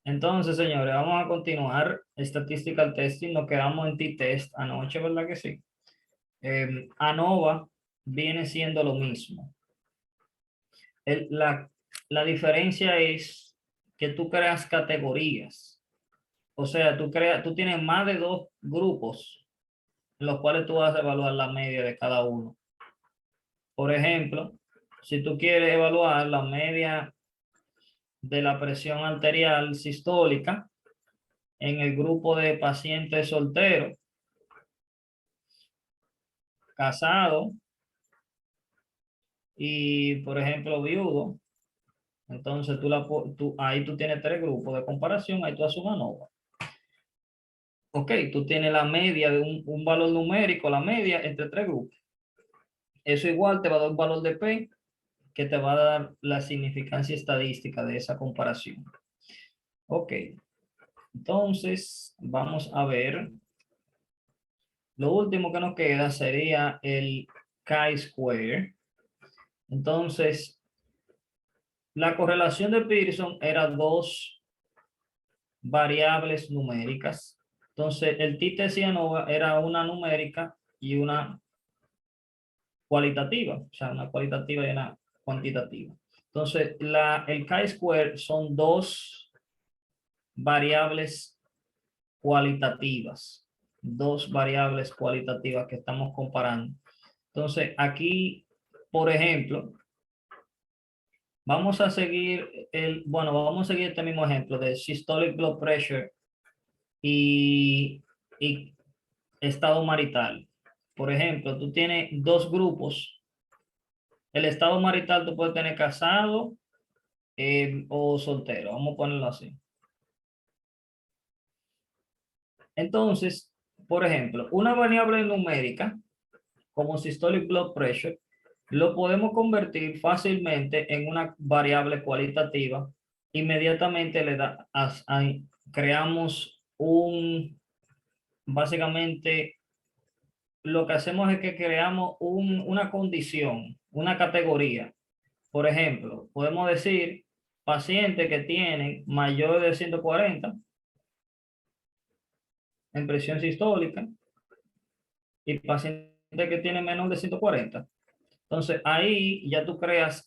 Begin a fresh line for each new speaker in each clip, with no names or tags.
Entonces, señores, vamos a continuar statistical testing. Nos quedamos en t-test anoche, ¿verdad que sí? ANOVA viene siendo lo mismo. La diferencia es que tú creas categorías. O sea, tú tienes más de dos grupos en los cuales tú vas a evaluar la media de cada uno. Por ejemplo, si tú quieres evaluar la media de la presión arterial sistólica en el grupo de pacientes solteros, casados y, por ejemplo, viudo, entonces ahí tú tienes tres grupos de comparación, ahí tú haces una ANOVA. Ok, tú tienes la media de un valor numérico, la media entre tres grupos. Eso igual te va a dar un valor de P que te va a dar la significancia estadística de esa comparación. Ok, entonces vamos a ver. Lo último que nos queda sería el chi-square. Entonces, la correlación de Pearson era dos variables numéricas. Entonces, el t-test y ANOVA era una numérica y una cualitativa, o sea, una cualitativa y una cuantitativa. Entonces, el chi-square son dos variables cualitativas, dos variables cualitativas que estamos comparando. Entonces, aquí, por ejemplo, vamos a seguir vamos a seguir este mismo ejemplo de systolic blood pressure y estado marital. Por ejemplo, tú tienes dos grupos. El estado marital tú puedes tener casado o soltero. Vamos a ponerlo así. Entonces, por ejemplo, una variable numérica como systolic blood pressure lo podemos convertir fácilmente en una variable cualitativa. Inmediatamente creamos básicamente lo que hacemos es que creamos una condición, una categoría. Por ejemplo, podemos decir pacientes que tienen mayor de 140 en presión sistólica y pacientes que tienen menos de 140. Entonces, ahí ya tú creas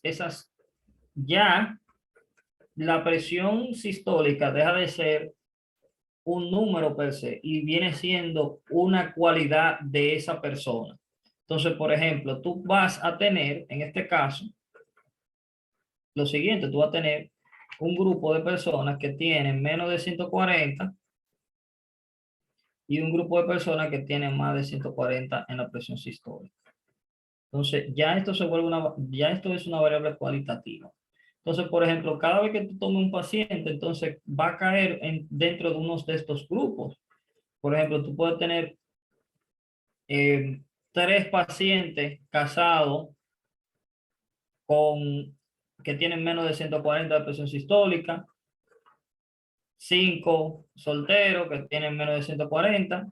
ya la presión sistólica deja de ser un número per se y viene siendo una cualidad de esa persona. Entonces, por ejemplo, tú vas a tener, en este caso, lo siguiente, tú vas a tener un grupo de personas que tienen menos de 140 y un grupo de personas que tienen más de 140 en la presión sistólica. Entonces, ya esto es una variable cualitativa. Entonces, por ejemplo, cada vez que tú tomes un paciente, entonces va a caer dentro de unos de estos grupos. Por ejemplo, tú puedes tener tres pacientes casados que tienen menos de 140 de presión sistólica, cinco solteros que tienen menos de 140,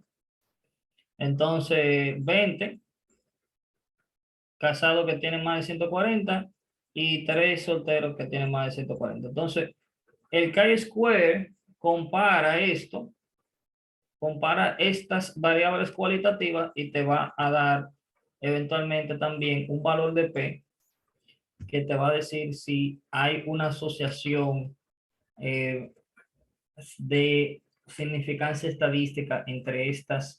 entonces 20 casados que tienen más de 140 y tres solteros que tienen más de 140. Entonces, el chi-square compara estas variables cualitativas y te va a dar eventualmente también un valor de P que te va a decir si hay una asociación eh, de significancia estadística entre estas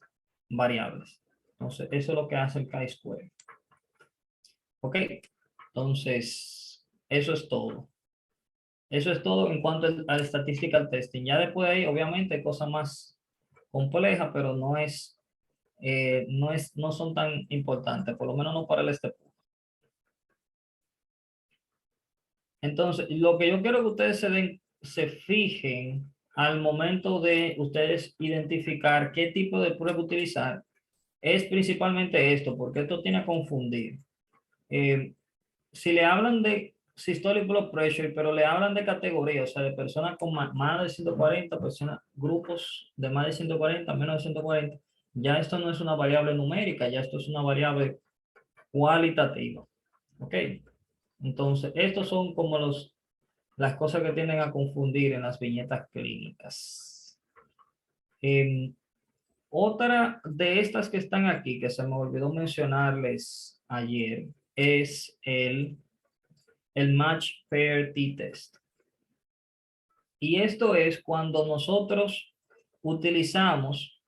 variables. Entonces, eso es lo que hace el chi-square. Ok, entonces, eso es todo. Eso es todo en cuanto al statistical testing. Ya después de ahí, obviamente, hay cosas más complejas, pero no son tan importantes, por lo menos no para el este punto. Entonces, lo que yo quiero que ustedes se fijen al momento de ustedes identificar qué tipo de prueba utilizar, es principalmente esto, porque esto tiene a confundir. Eh, si le hablan de systolic blood pressure, pero le hablan de categoría, o sea, de personas con más de 140, grupos de más de 140, menos de 140, ya esto no es una variable numérica, ya esto es una variable cualitativa. ¿Ok? Entonces, estos son como las cosas que tienden a confundir en las viñetas clínicas. Em, Otra de estas que están aquí, que se me olvidó mencionarles ayer, es el Match Pair T-Test. Y esto es cuando nosotros utilizamos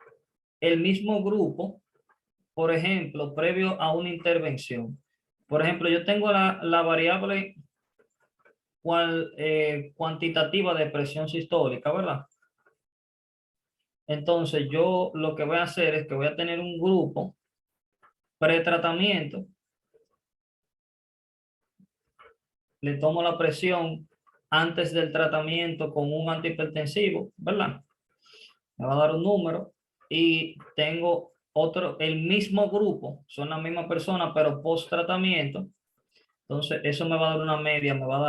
el mismo grupo, por ejemplo, previo a una intervención. Por ejemplo, yo tengo la variable cuantitativa de presión sistólica, ¿verdad? Entonces, yo lo que voy a hacer es que voy a tener un grupo pretratamiento, le tomo la presión antes del tratamiento con un antihipertensivo, ¿verdad? Me va a dar un número y tengo otro, el mismo grupo, son la misma persona, pero post tratamiento. Entonces, eso me va a dar una media, me va a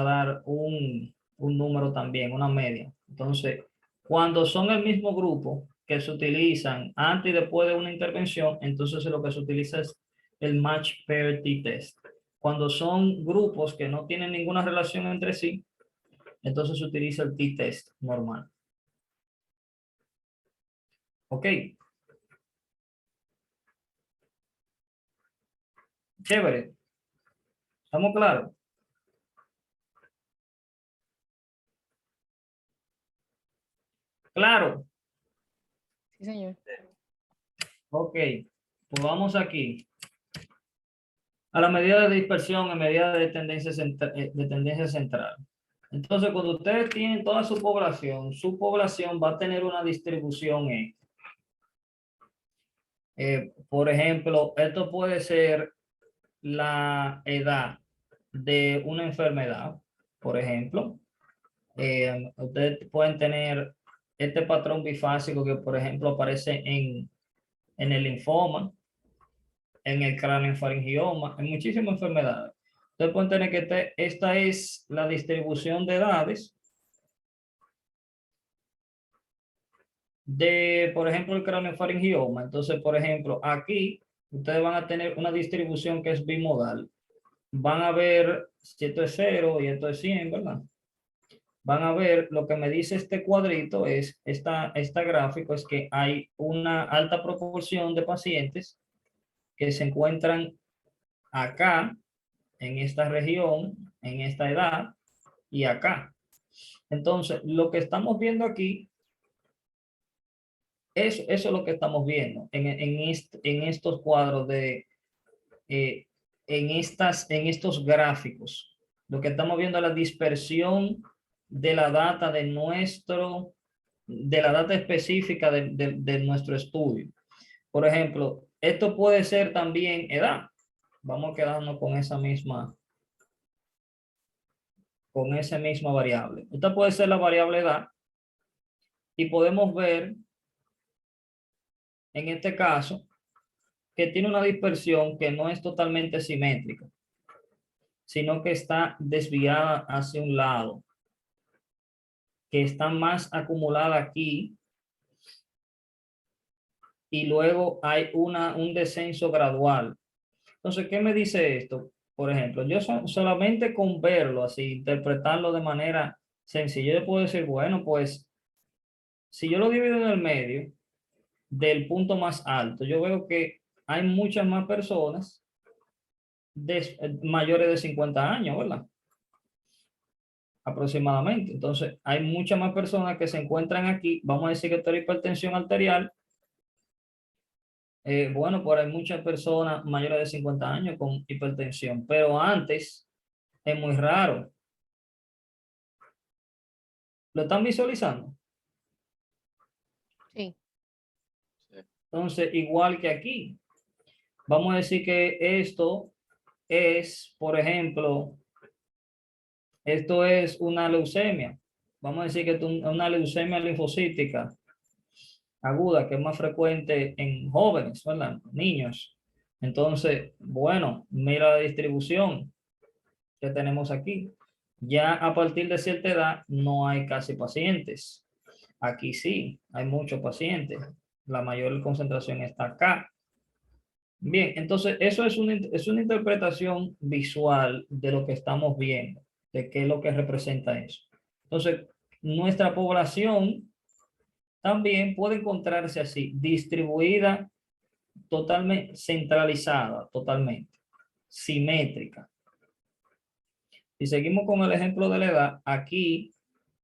dar un número también, una media. Entonces, cuando son el mismo grupo que se utilizan antes y después de una intervención, entonces lo que se utiliza es el Match Pair T-Test. Cuando son grupos que no tienen ninguna relación entre sí, entonces se utiliza el T-Test normal. Ok, chévere. ¿Estamos claros? Claro.
Sí, señor.
Ok, pues vamos aquí. A la medida de dispersión en medida de tendencia central. Entonces, cuando ustedes tienen toda su población va a tener una distribución E. Por ejemplo, esto puede ser la edad de una enfermedad, por ejemplo. Ustedes pueden tener este patrón bifásico que, por ejemplo, aparece en el linfoma, en el craniofaringioma, en muchísimas enfermedades. Ustedes pueden tener que esta es la distribución de edades de, por ejemplo, el craniofaringioma. Entonces, por ejemplo, aquí ustedes van a tener una distribución que es bimodal. Van a ver si esto es 0 y esto es 100, ¿verdad? Van a ver, lo que me dice este cuadrito es, esta gráfico es que hay una alta proporción de pacientes que se encuentran acá, en esta región, en esta edad y acá. Entonces, lo que estamos viendo aquí, eso es lo que estamos viendo en estos cuadros eh, en estos gráficos. Lo que estamos viendo es la dispersión de la data de la data específica de nuestro estudio. Por ejemplo, esto puede ser también edad. Vamos a quedarnos con esa misma variable. Esta puede ser la variable edad y podemos ver en este caso que tiene una dispersión que no es totalmente simétrica, sino que está desviada hacia un lado, que está más acumulada aquí y luego hay un descenso gradual. Entonces, ¿qué me dice esto? Por ejemplo, yo solamente con verlo así, interpretarlo de manera sencilla, yo puedo decir, bueno, pues si yo lo divido en el medio del punto más alto, yo veo que hay muchas más personas mayores de 50 años, ¿verdad? Aproximadamente. Entonces, hay muchas más personas que se encuentran aquí. Vamos a decir que esta hipertensión arterial. Bueno, pues hay muchas personas mayores de 50 años con hipertensión, pero antes es muy raro. ¿Lo están visualizando?
Sí.
Entonces, igual que aquí, vamos a decir que esto es, por ejemplo, esto es una leucemia. Vamos a decir que es una leucemia linfocítica aguda, que es más frecuente en jóvenes, ¿verdad? Niños. Entonces, bueno, mira la distribución que tenemos aquí. Ya a partir de cierta edad no hay casi pacientes. Aquí sí, hay muchos pacientes. La mayor concentración está acá. Bien, entonces eso es una interpretación visual de lo que estamos viendo, de qué es lo que representa eso. Entonces, nuestra población también puede encontrarse así, distribuida totalmente, centralizada, totalmente, simétrica. Si seguimos con el ejemplo de la edad, aquí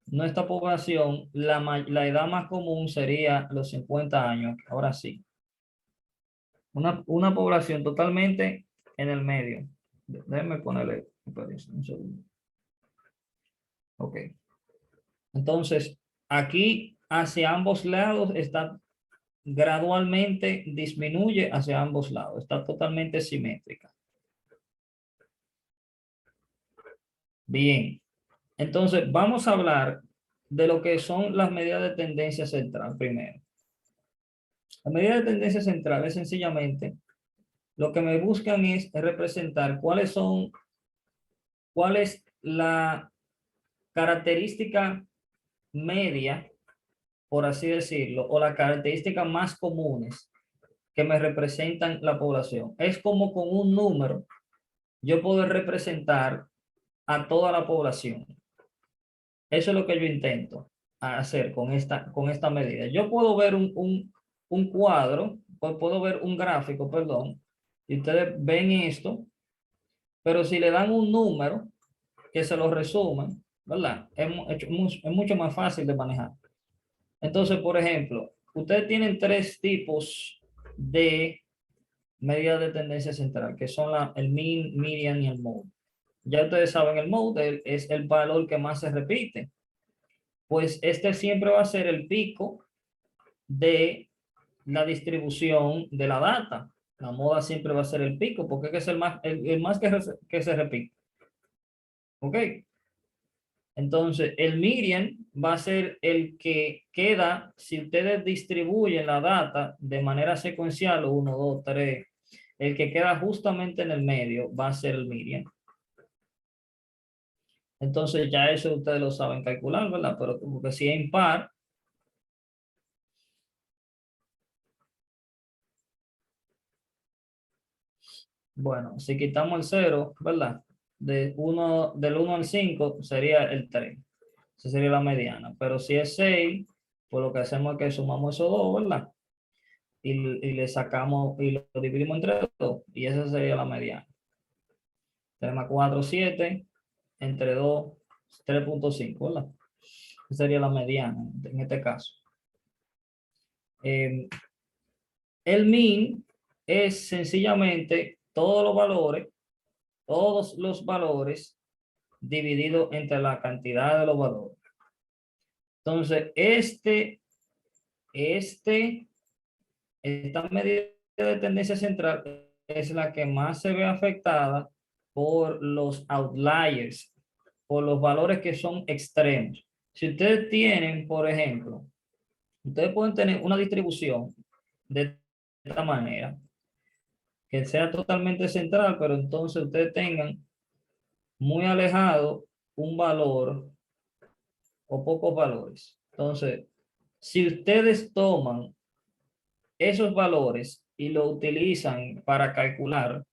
nuestra población, la edad más común sería los 50 años, ahora sí. Una población totalmente en el medio. Déjenme ponerle un segundo. Ok. Entonces, aquí hacia ambos lados está gradualmente disminuye hacia ambos lados. Está totalmente simétrica. Bien. Entonces, vamos a hablar de lo que son las medidas de tendencia central primero. La medida de tendencia central es sencillamente lo que me buscan es representar cuál es la característica media, por así decirlo, o las características más comunes que me representan la población. Es como con un número yo puedo representar a toda la población. Eso es lo que yo intento hacer con esta medida. Yo puedo ver un cuadro, puedo ver un gráfico, perdón, y ustedes ven esto, pero si le dan un número que se lo resumen, ¿verdad? Es mucho más fácil de manejar. Entonces, por ejemplo, ustedes tienen tres tipos de medidas de tendencia central, que son el mean, median y el mode. Ya ustedes saben, el mode es el valor que más se repite. Pues este siempre va a ser el pico de la distribución de la data. La moda siempre va a ser el pico, porque es el más que se repite. ¿Ok? Entonces, el median va a ser el que queda, si ustedes distribuyen la data de manera secuencial, 1, 2, 3, el que queda justamente en el medio va a ser el median. Entonces, ya eso ustedes lo saben calcular, ¿verdad? Pero porque si es impar, bueno, si quitamos el 0, ¿verdad? Del 1 al 5 sería el 3. Esa sería la mediana. Pero si es 6, pues lo que hacemos es que sumamos esos dos, ¿verdad? Y le sacamos y lo dividimos entre 2. Y esa sería la mediana. 3 más 4, 7. Entre 2, 3.5, ¿verdad? Esa sería la mediana en este caso. El min es sencillamente todos los valores dividido entre la cantidad de los valores. Entonces, esta medida de tendencia central es la que más se ve afectada por los outliers, por los valores que son extremos. Si ustedes tienen, por ejemplo, ustedes pueden tener una distribución de esta manera, que sea totalmente central, pero entonces ustedes tengan muy alejado un valor o pocos valores. Entonces, si ustedes toman esos valores y lo utilizan para calcular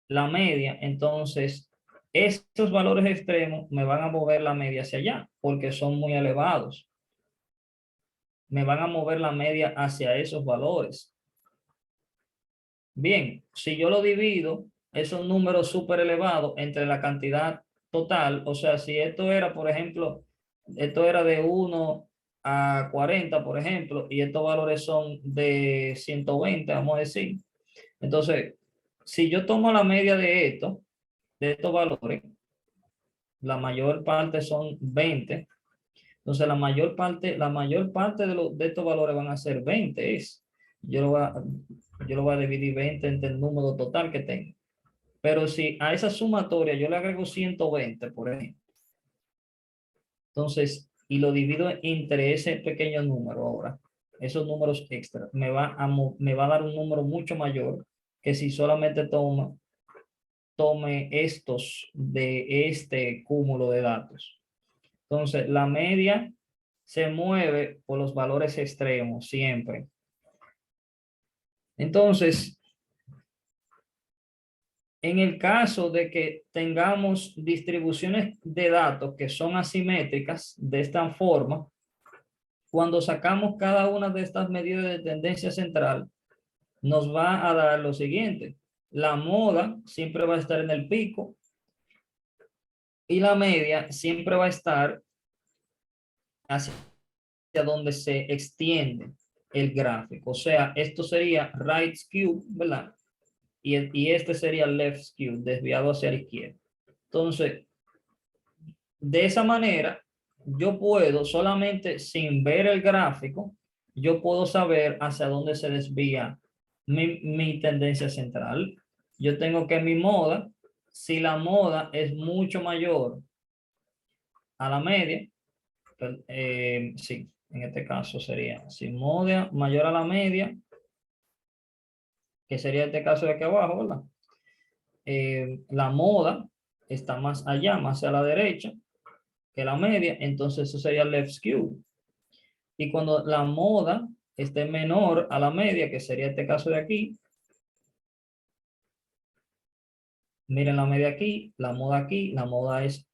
la media, entonces estos valores extremos me van a mover la media hacia allá porque son muy elevados. Me van a mover la media hacia esos valores. Bien, si yo lo divido, esos números súper elevados entre la cantidad total, o sea, si esto era, por ejemplo, esto era de 1 a 40, por ejemplo, y estos valores son de 120, vamos a decir. Entonces, si yo tomo la media de estos valores, la mayor parte son 20. Entonces, la mayor parte de estos valores van a ser 20. Yo lo voy a dividir 20 entre el número total que tengo. Pero si a esa sumatoria yo le agrego 120, por ejemplo, entonces, y lo divido entre ese pequeño número ahora, esos números extra, me va a dar un número mucho mayor que si solamente tome estos de este cúmulo de datos. Entonces, la media se mueve por los valores extremos siempre. Entonces, En el caso de que tengamos distribuciones de datos que son asimétricas de esta forma, cuando sacamos cada una de estas medidas de tendencia central, nos va a dar lo siguiente. La moda siempre va a estar en el pico y la media siempre va a estar hacia donde se extiende el gráfico. O sea, esto sería right skew, ¿verdad? Y este sería left skew, desviado hacia la izquierda. Entonces, de esa manera, yo puedo solamente sin ver el gráfico, yo puedo saber hacia dónde se desvía mi tendencia central. Yo tengo que mi moda, si la moda es mucho mayor a la media, sí, en este caso sería, si moda mayor a la media, que sería este caso de aquí abajo, ¿verdad? La moda está más allá, más hacia la derecha que la media, entonces eso sería left skew. Y cuando la moda esté menor a la media, que sería este caso de aquí, miren la media aquí, la moda es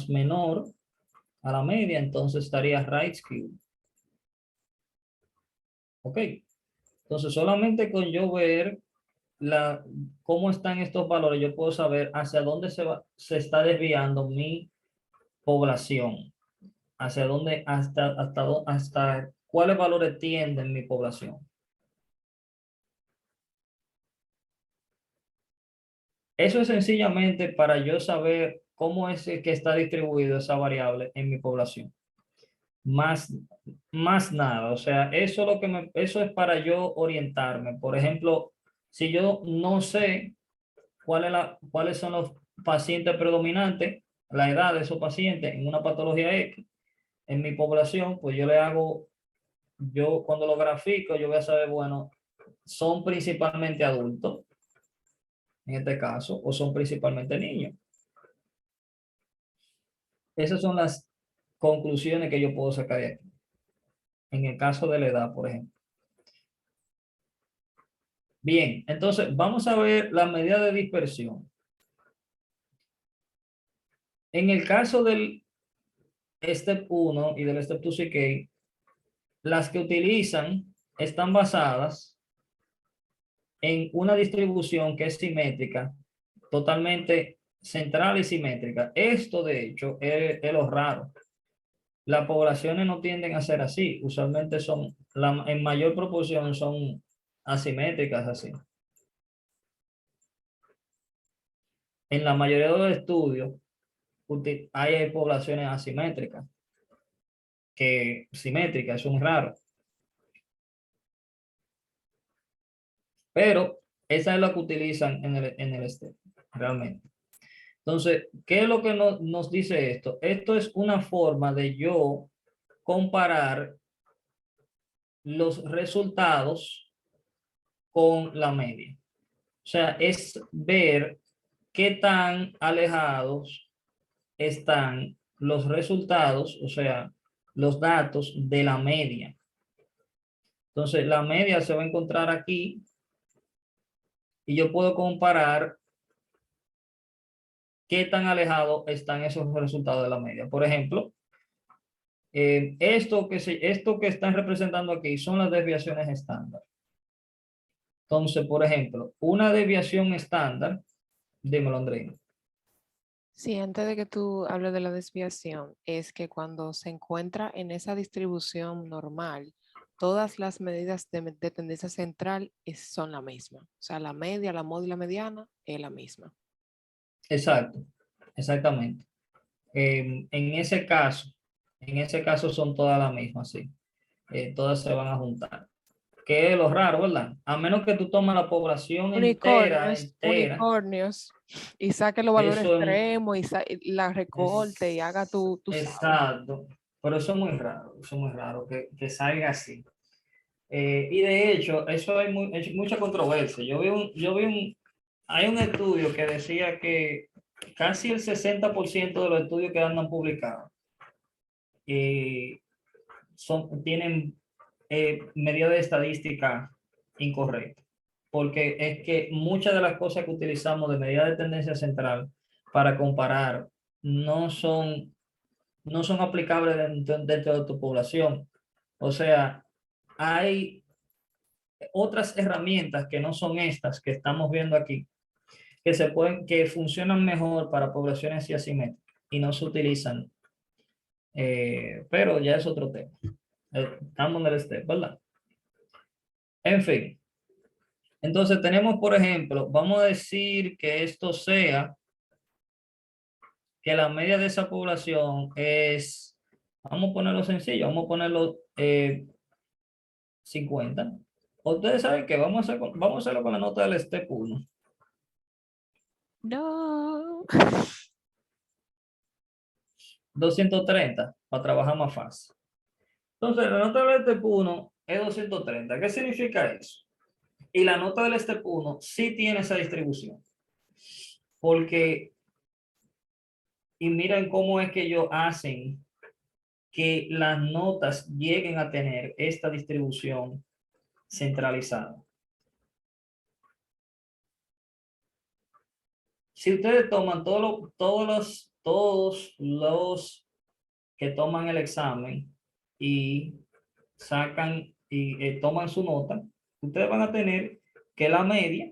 menor a la media, entonces estaría right skew. Ok, entonces solamente con yo ver cómo están estos valores, yo puedo saber hacia dónde se está desviando mi población, hacia dónde, hasta cuáles valores tienden mi población. Eso es sencillamente para yo saber cómo es que está distribuido esa variable en mi población. Más, más nada. O sea, eso es para yo orientarme. Por ejemplo, si yo no sé cuáles son los pacientes predominantes, la edad de esos pacientes en una patología X, en mi población, pues yo cuando lo grafico, yo voy a saber, bueno, son principalmente adultos, en este caso, o son principalmente niños. Esas son las conclusiones que yo puedo sacar de aquí. En el caso de la edad, por ejemplo. Bien, entonces vamos a ver la medida de dispersión. En el caso del Step 1 y del Step 2 CK, las que utilizan están basadas en una distribución que es simétrica, totalmente central y simétrica. Esto, de hecho, es lo raro. Las poblaciones no tienden a ser así. Usualmente en mayor proporción son asimétricas así. En la mayoría de los estudios hay poblaciones asimétricas, que simétricas, son raras. Pero esa es la que utilizan en el STEM, realmente. Entonces, ¿qué es lo que nos dice esto? Esto es una forma de yo comparar los resultados con la media. O sea, es ver qué tan alejados están los resultados, o sea, los datos de la media. Entonces, la media se va a encontrar aquí y yo puedo comparar qué tan alejados están esos resultados de la media. Por ejemplo, esto que están representando aquí son las desviaciones estándar. Entonces, por ejemplo, una desviación estándar, dímelo, Andrea.
Sí, antes de que tú hables de la desviación, es que cuando se encuentra en esa distribución normal, todas las medidas de tendencia central son la misma. O sea, la media, la moda y la mediana es la misma.
Exacto, exactamente. En ese caso son todas las mismas, sí. Todas se van a juntar. Que es lo raro, ¿verdad? A menos que tú tomes la población
Unicornios,
entera,
unicornios, y saque los valores
eso
extremos y la recorte y haga
es
tú sabes.
exacto. Pero eso es muy raro que salga así. Y de hecho, eso hay mucha controversia. Hay un estudio que decía que casi el 60% de los estudios que andan publicados eh, tienen medidas de estadística incorrectas. porque es que muchas de las cosas que utilizamos de medida de tendencia central para comparar no son, no son aplicables dentro de tu población. O sea, hay otras herramientas que no son estas que estamos viendo aquí, que se pueden, que funcionan mejor para poblaciones asimétricas y no se utilizan, pero ya es otro tema. Estamos en el step, ¿verdad? En fin, entonces tenemos, por ejemplo, vamos a decir que esto sea que la media de esa población es, vamos a ponerlo sencillo, vamos a ponerlo 50. Ustedes saben que vamos a hacerlo con la nota del step 1.
No.
230 para trabajar más fácil. Entonces, la nota del step 1 es 230. ¿Qué significa eso? Y la nota del step 1 sí tiene esa distribución. Porque, y miren cómo es que ellos hacen que las notas lleguen a tener esta distribución centralizada. Si ustedes toman todos los que toman el examen y sacan y toman su nota, ustedes van a tener que la media,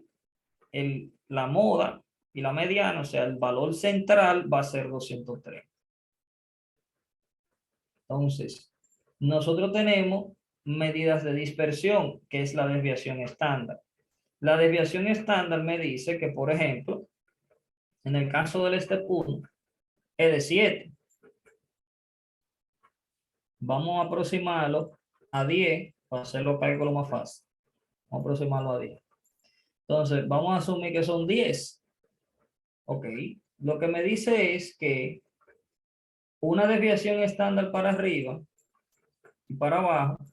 la moda y la mediana, o sea, el valor central va a ser 203. Entonces, nosotros tenemos medidas de dispersión, que es la desviación estándar. La desviación estándar me dice que, por ejemplo, en el caso del step 1, es de 7. Vamos a aproximarlo a 10 para hacer los cálculos más fácil. Vamos a aproximarlo a 10. Entonces, vamos a asumir que son 10. Ok. Lo que me dice es que una desviación estándar para arriba y para abajo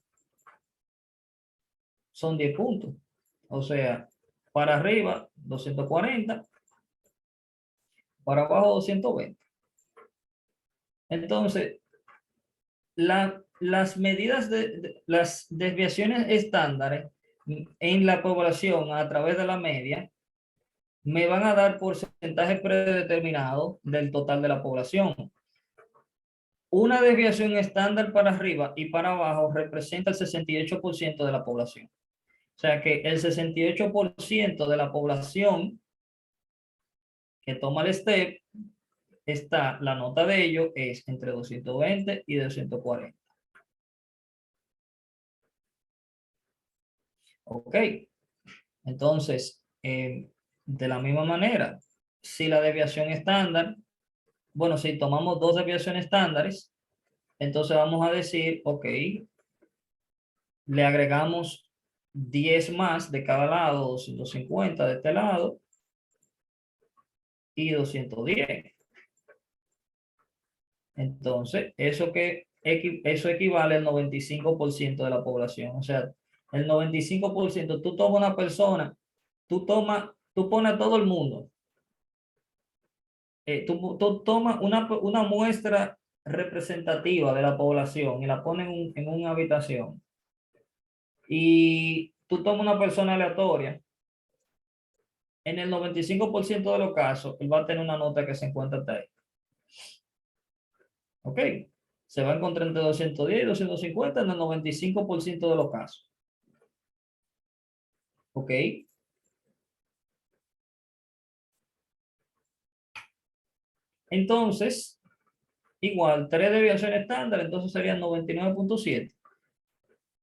son 10 puntos. O sea, para arriba 240, para abajo 220. Entonces, las medidas las desviaciones estándares en la población a través de la media me van a dar porcentaje predeterminado del total de la población. Una desviación estándar para arriba y para abajo representa el 68% de la población. O sea que el 68% de la población que toma el STEP, la nota de ello es entre 220 y 240. Ok, entonces, de la misma manera, si la desviación estándar, bueno, si tomamos dos desviaciones estándares, entonces vamos a decir, ok, le agregamos 10 más de cada lado, 250 de este lado y 210. Entonces, eso equivale al 95% de la población. O sea, el 95%, tú tomas una persona, tú pones a todo el mundo. Tú tomas una muestra representativa de la población y la pones en una habitación. Y tú tomas una persona aleatoria. En el 95% de los casos, él va a tener una nota que se encuentra hasta ahí. ¿Ok? Se va a encontrar entre 210 y 250 en el 95% de los casos. ¿Ok? Entonces, igual, 3 desviaciones estándar, entonces serían 99.7.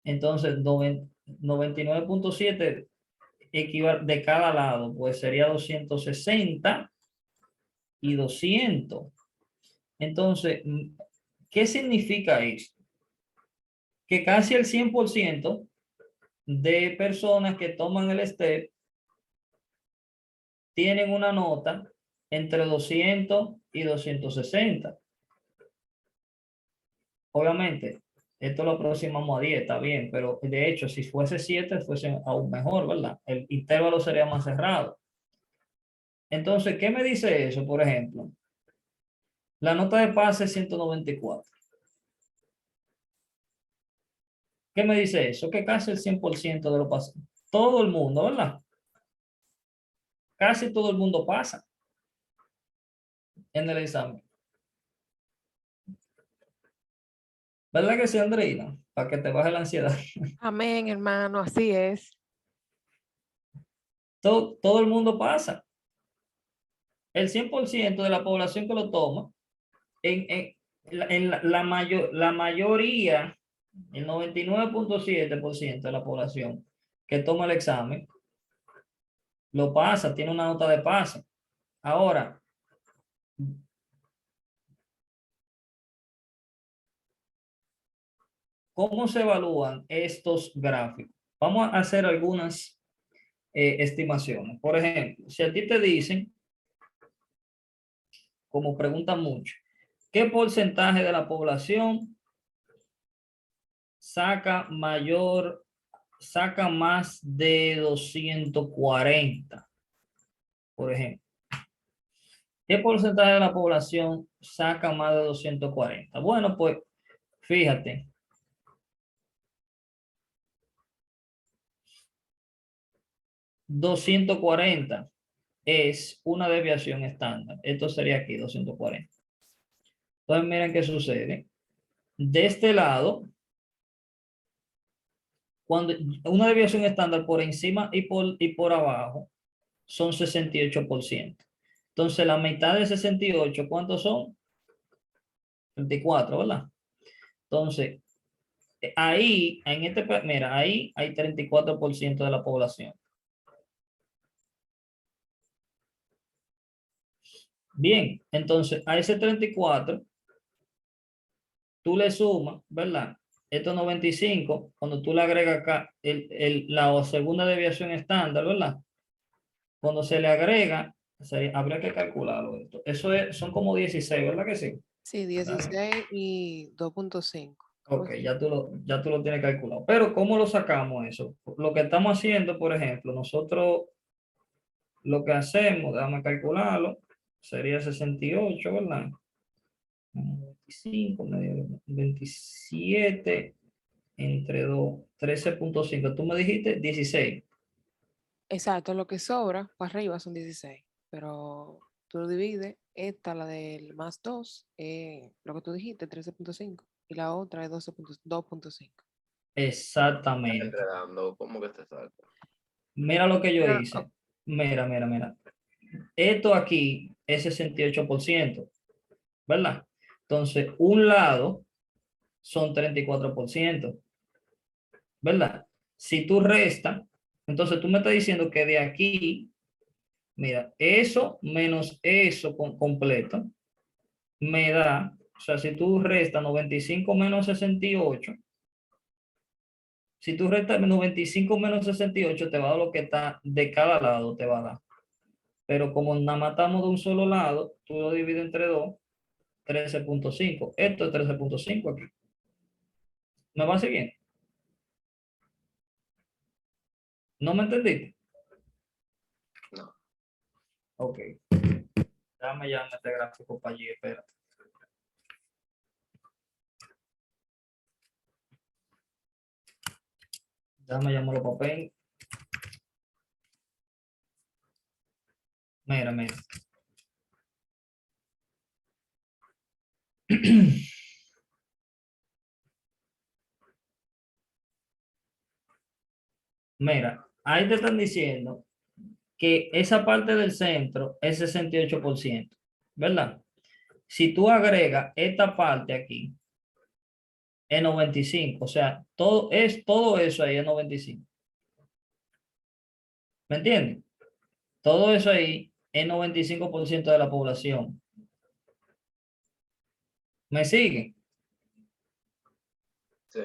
Entonces, 99.7 equivale de cada lado, pues sería 260 y 200. Entonces, ¿qué significa esto? Que casi el 100% de personas que toman el STEP tienen una nota entre 200 y 260. Obviamente, esto lo aproximamos a 10, está bien, pero de hecho, si fuese 7, fuese aún mejor, ¿verdad? El intervalo sería más cerrado. Entonces, ¿qué me dice eso? Por ejemplo, la nota de pase es 194. ¿Qué me dice eso? Que casi el 100% de los pases, todo el mundo, ¿verdad? casi todo el mundo pasa en el examen. ¿Verdad que sí, Andreina? Para que te baje la ansiedad.
Amén, hermano, así es.
Todo el mundo pasa. El 100% de la población que lo toma, la mayoría, el 99.7% de la población que toma el examen, lo pasa, tiene una nota de pase. Ahora, ¿cómo se evalúan estos gráficos? Vamos a hacer algunas estimaciones. Por ejemplo, si a ti te dicen, como preguntan mucho, ¿qué porcentaje de la población saca más de 240? Por ejemplo, ¿qué porcentaje de la población saca más de 240? Bueno, pues fíjate, 240 es una desviación estándar. Esto sería aquí, 240. Entonces, miren qué sucede. De este lado, cuando una desviación estándar por encima y por abajo son 68%. Entonces, la mitad de 68, ¿cuántos son? 34, ¿verdad? Entonces, ahí, mira, ahí hay 34% de la población. Bien, entonces a ese 34, tú le sumas, ¿verdad? Estos 95, cuando tú le agregas acá la segunda desviación estándar, ¿verdad? Cuando se le agrega, habría que calcularlo esto. Son como 16, ¿verdad que sí?
Sí, 16 y 2.5.
Ok, ya tú lo tienes calculado. Pero ¿cómo lo sacamos eso? Lo que estamos haciendo, por ejemplo, nosotros lo que hacemos, déjame calcularlo, sería 68, ¿verdad? 25, 27 entre 2, 13.5. Tú me dijiste 16.
Exacto, lo que sobra para arriba son 16, pero tú lo divides, esta, la del más 2, lo que tú dijiste, 13.5, y la otra es 2.5.
Exactamente.
Enredando, ¿cómo que te salta?
Mira lo que yo
Ah,
hice. Mira. Esto aquí es 68%, ¿verdad? Entonces, un lado son 34%, ¿verdad? Si tú restas, entonces tú me estás diciendo que de aquí, mira, eso menos eso completo, me da, o sea, si tú restas 95 menos 68, si tú restas 95 menos 68, te va a dar lo que está de cada lado, te va a dar. Pero como nada matamos de un solo lado, tú lo divides entre dos, 13.5. Esto es 13.5 aquí. ¿Me va siguiendo? ¿No me entendiste?
No.
Ok. Déjame ya este gráfico para allí, espera. Déjame llamar los papeles. Mira. Mira, ahí te están diciendo que esa parte del centro es 68%, ¿verdad? Si tú agregas esta parte aquí, es 95, o sea, todo eso ahí es 95. ¿Me entiendes? Todo eso ahí es 95% de la población. ¿Me sigue?
Sí.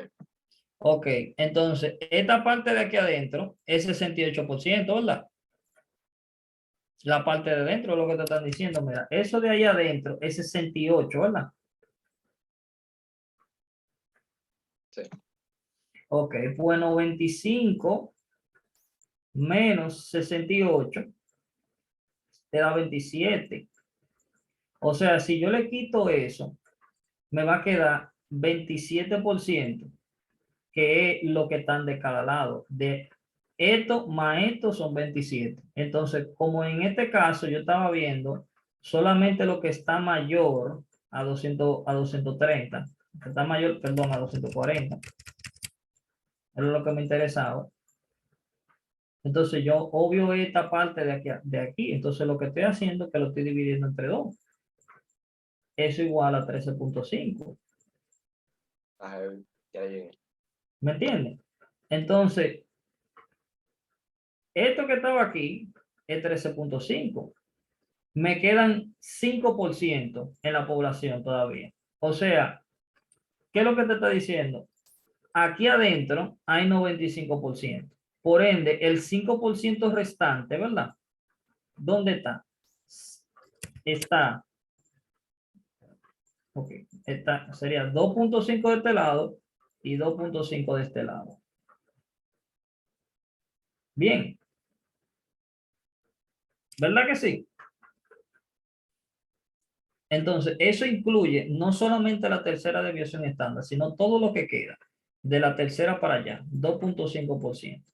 Ok, entonces, esta parte de aquí adentro es 68%, ¿verdad? La parte de dentro es lo que te están diciendo, mira, eso de ahí adentro es 68, ¿verdad?
Sí.
Ok, pues 95 menos 68 te da 27. O sea, si yo le quito eso, me va a quedar 27%, que es lo que están de cada lado. Esto más esto son 27. Entonces, como en este caso yo estaba viendo solamente lo que está mayor a 230, que está mayor, perdón, a 240. Era lo que me interesaba. Entonces yo obvio esta parte de aquí. Entonces lo que estoy haciendo es que lo estoy dividiendo entre 2. Eso igual a 13.5.
Ajá, ya llegué.
¿Me entiendes? Entonces, esto que estaba aquí es 13.5. Me quedan 5% en la población todavía. O sea, ¿qué es lo que te está diciendo? Aquí adentro hay 95%. Por ende, el 5% restante, ¿verdad? ¿Dónde está? Está, ok, está, sería 2.5 de este lado y 2.5 de este lado. Bien. ¿Verdad que sí? Entonces, eso incluye no solamente la tercera desviación estándar, sino todo lo que queda de la tercera para allá, 2.5%.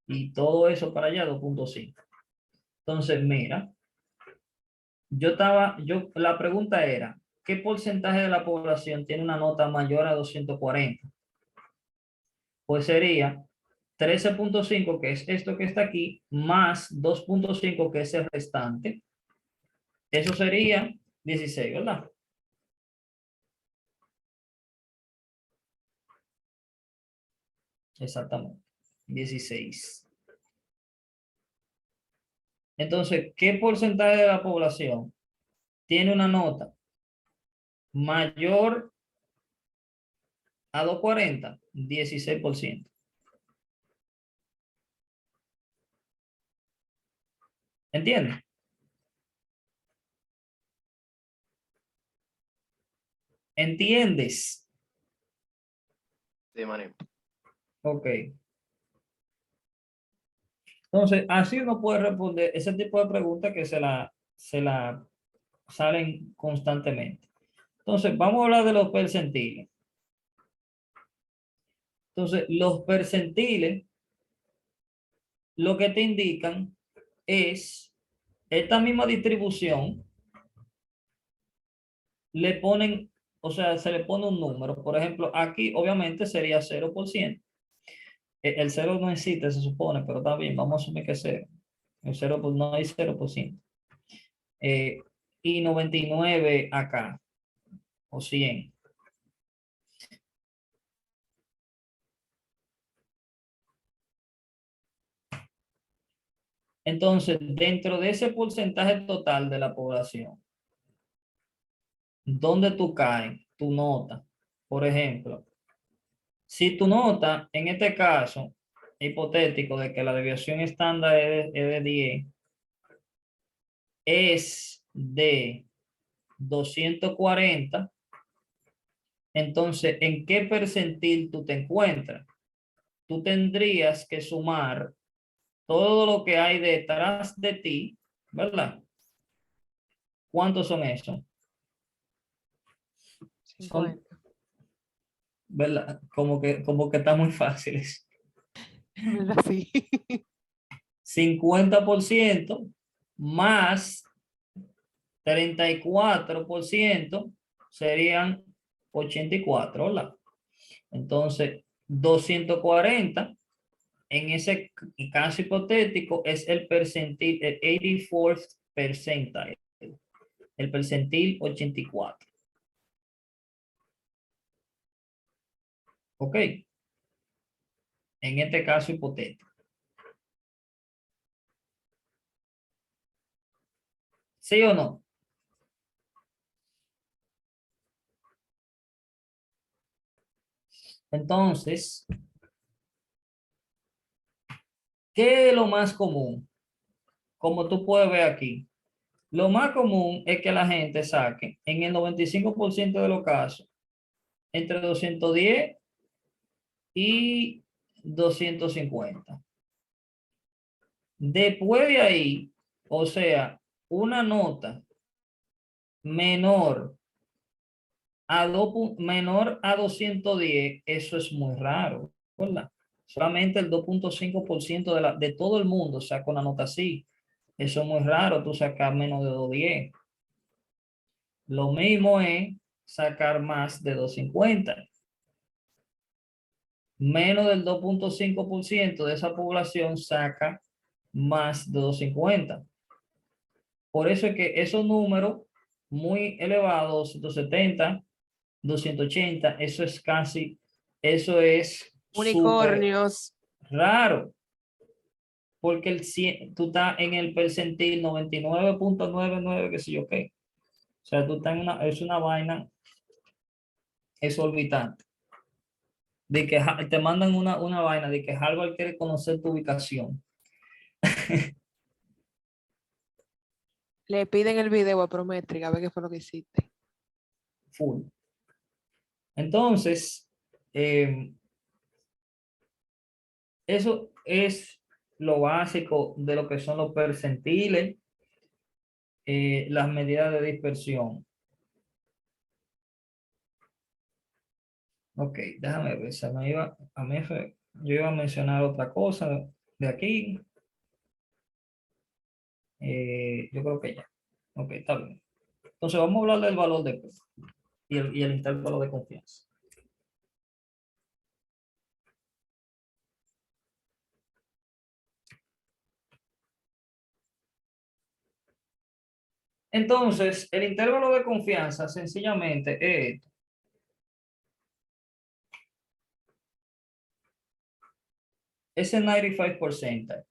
Y todo eso para allá, 2.5. Entonces, mira, la pregunta era, ¿qué porcentaje de la población tiene una nota mayor a 240? Pues sería 13.5, que es esto que está aquí, más 2.5, que es el restante. Eso sería 16, ¿verdad? Exactamente, 16. Entonces, ¿qué porcentaje de la población tiene una nota mayor a 240? 16%. ¿Entiendes? ¿Entiendes?
Sí, maní.
Ok. Entonces, así uno puede responder ese tipo de preguntas que se la salen constantemente. Entonces, vamos a hablar de los percentiles. Entonces, los percentiles lo que te indican es esta misma distribución, le ponen, o sea, se le pone un número. Por ejemplo, aquí obviamente sería 0%. El 0 no existe, se supone, pero también vamos a asumir que es 0. El 0, pues no hay 0%. Y 99 acá, o 100. Entonces, dentro de ese porcentaje total de la población, ¿dónde tú caes tu nota? Por ejemplo, si tu nota, en este caso hipotético de que la desviación estándar es de 10, es de 240, entonces, ¿en qué percentil tú te encuentras? Tú tendrías que sumar todo lo que hay detrás de ti, ¿verdad? ¿Cuántos son esos? Son,
50.
¿verdad? Como que están muy fáciles.
¿Verdad? Sí.
50% más 34% serían 84, ¿verdad? Entonces, 240 en ese caso hipotético es el percentil, el 84th percentile, el percentil 84. ¿Ok? En este caso hipotético. ¿Sí o no? Entonces, ¿qué es lo más común? Como tú puedes ver aquí, lo más común es que la gente saque en el 95% de los casos entre 210 y 250. Después de ahí, o sea, una nota menor menor a 210, eso es muy raro, ¿verdad? Solamente el 2.5% de todo el mundo saca una nota así. Eso es muy raro, tú sacas menos de 2.10. Lo mismo es sacar más de 2.50. Menos del 2.5% de esa población saca más de 2.50. Por eso es que esos números muy elevados, 270, 280, eso es súper
Unicornios.
raro. Porque tú estás en el percentil 99.99, qué sé yo qué. O sea, tú estás es una vaina exorbitante. De que te mandan una vaina de que Harvard quiere conocer tu ubicación.
Le piden el video a Prometri a ver qué fue lo que hiciste.
Full. Entonces, eso es lo básico de lo que son los percentiles, las medidas de dispersión. Ok, déjame ver, yo iba a mencionar otra cosa de aquí. Yo creo que ya. Ok, está bien. Entonces vamos a hablar del valor de P y el intervalo de confianza. Entonces, el intervalo de confianza sencillamente es esto. Ese 95%.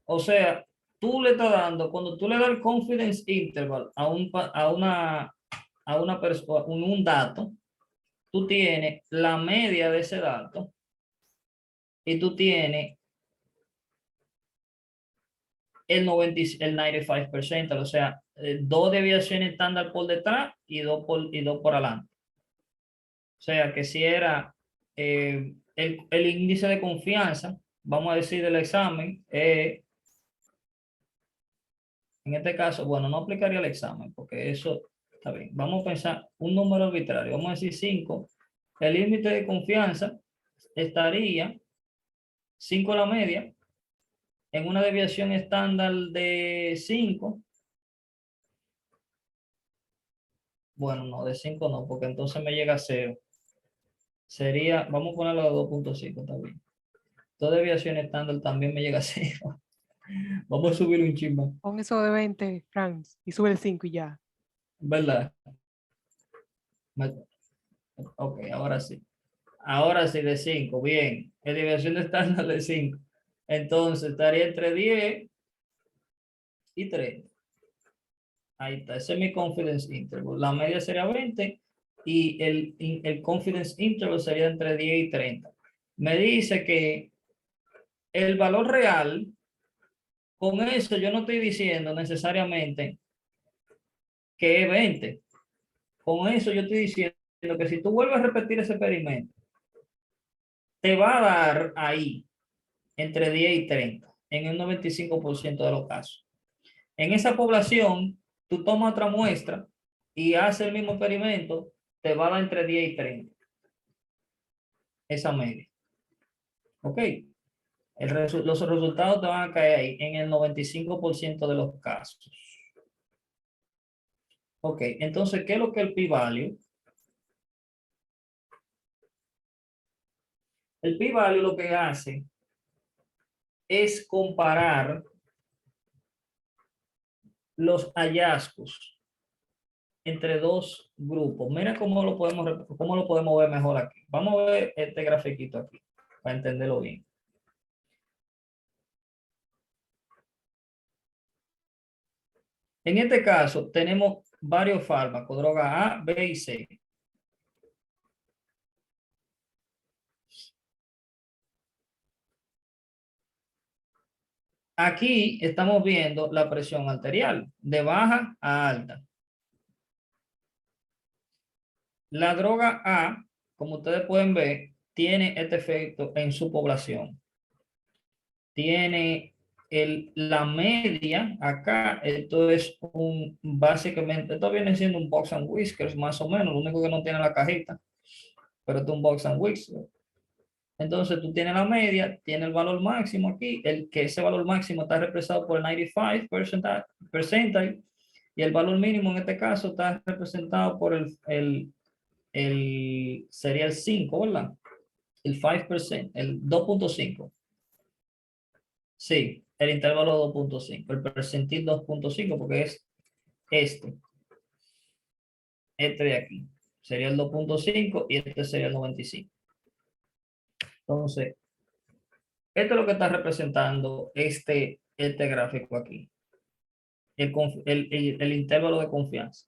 O sea, tú le estás dando, cuando tú le das el confidence interval a una persona, un dato, tú tienes la media de ese dato y tú tienes el 95%, o sea, dos deviaciones estándar por detrás y dos por adelante. O sea, que si era el índice de confianza, vamos a decir, del examen, en este caso, bueno, no aplicaría el examen, porque eso está bien. Vamos a pensar un número arbitrario, vamos a decir 5. El límite de confianza estaría 5 la media, en una desviación estándar de 5. Bueno, no, de 5 no, porque entonces me llega a 0. Sería, vamos a ponerlo a 2.5, está bien. Dos desviaciones estándar también me llega a 0. Vamos a subir un chisme,
Pon eso de 20 francs y sube el 5 y ya.
¿verdad? Ok, ahora sí. Ahora sí, de 5, bien. La desviación estándar de 5. Entonces estaría entre 10 y 30. Ahí está, ese es mi confidence interval. La media sería 20 y el confidence interval sería entre 10 y 30. Me dice que el valor real, con eso yo no estoy diciendo necesariamente que es 20. Con eso yo estoy diciendo que si tú vuelves a repetir ese experimento, te va a dar ahí entre 10 y 30 en el 95% de los casos. En esa población, tú tomas otra muestra y haces el mismo experimento, te va a dar entre 10 y 30. Esa media. ¿Ok? Los resultados te van a caer ahí en el 95% de los casos. Ok, entonces, ¿qué es lo que es el p-value? El p-value lo que hace es comparar los hallazgos entre dos grupos. Mira cómo lo podemos ver mejor aquí. Vamos a ver este grafiquito aquí para entenderlo bien. En este caso tenemos varios fármacos, droga A, B y C. Aquí estamos viendo la presión arterial de baja a alta. La droga A, como ustedes pueden ver, tiene este efecto en su población. Tiene la media acá, esto es básicamente, esto viene siendo un box and whiskers más o menos, lo único que no tiene la cajita, pero esto es un box and whiskers. Entonces tú tienes la media, tienes el valor máximo aquí, que ese valor máximo está representado por el 95 percentile, y el valor mínimo en este caso está representado por sería el 5, ¿verdad? El 5%, el 2.5. Sí, el intervalo 2.5, el percentil 2.5, porque es este de aquí. Sería el 2.5 y este sería el 95. Entonces, esto es lo que está representando este gráfico aquí. El intervalo de confianza.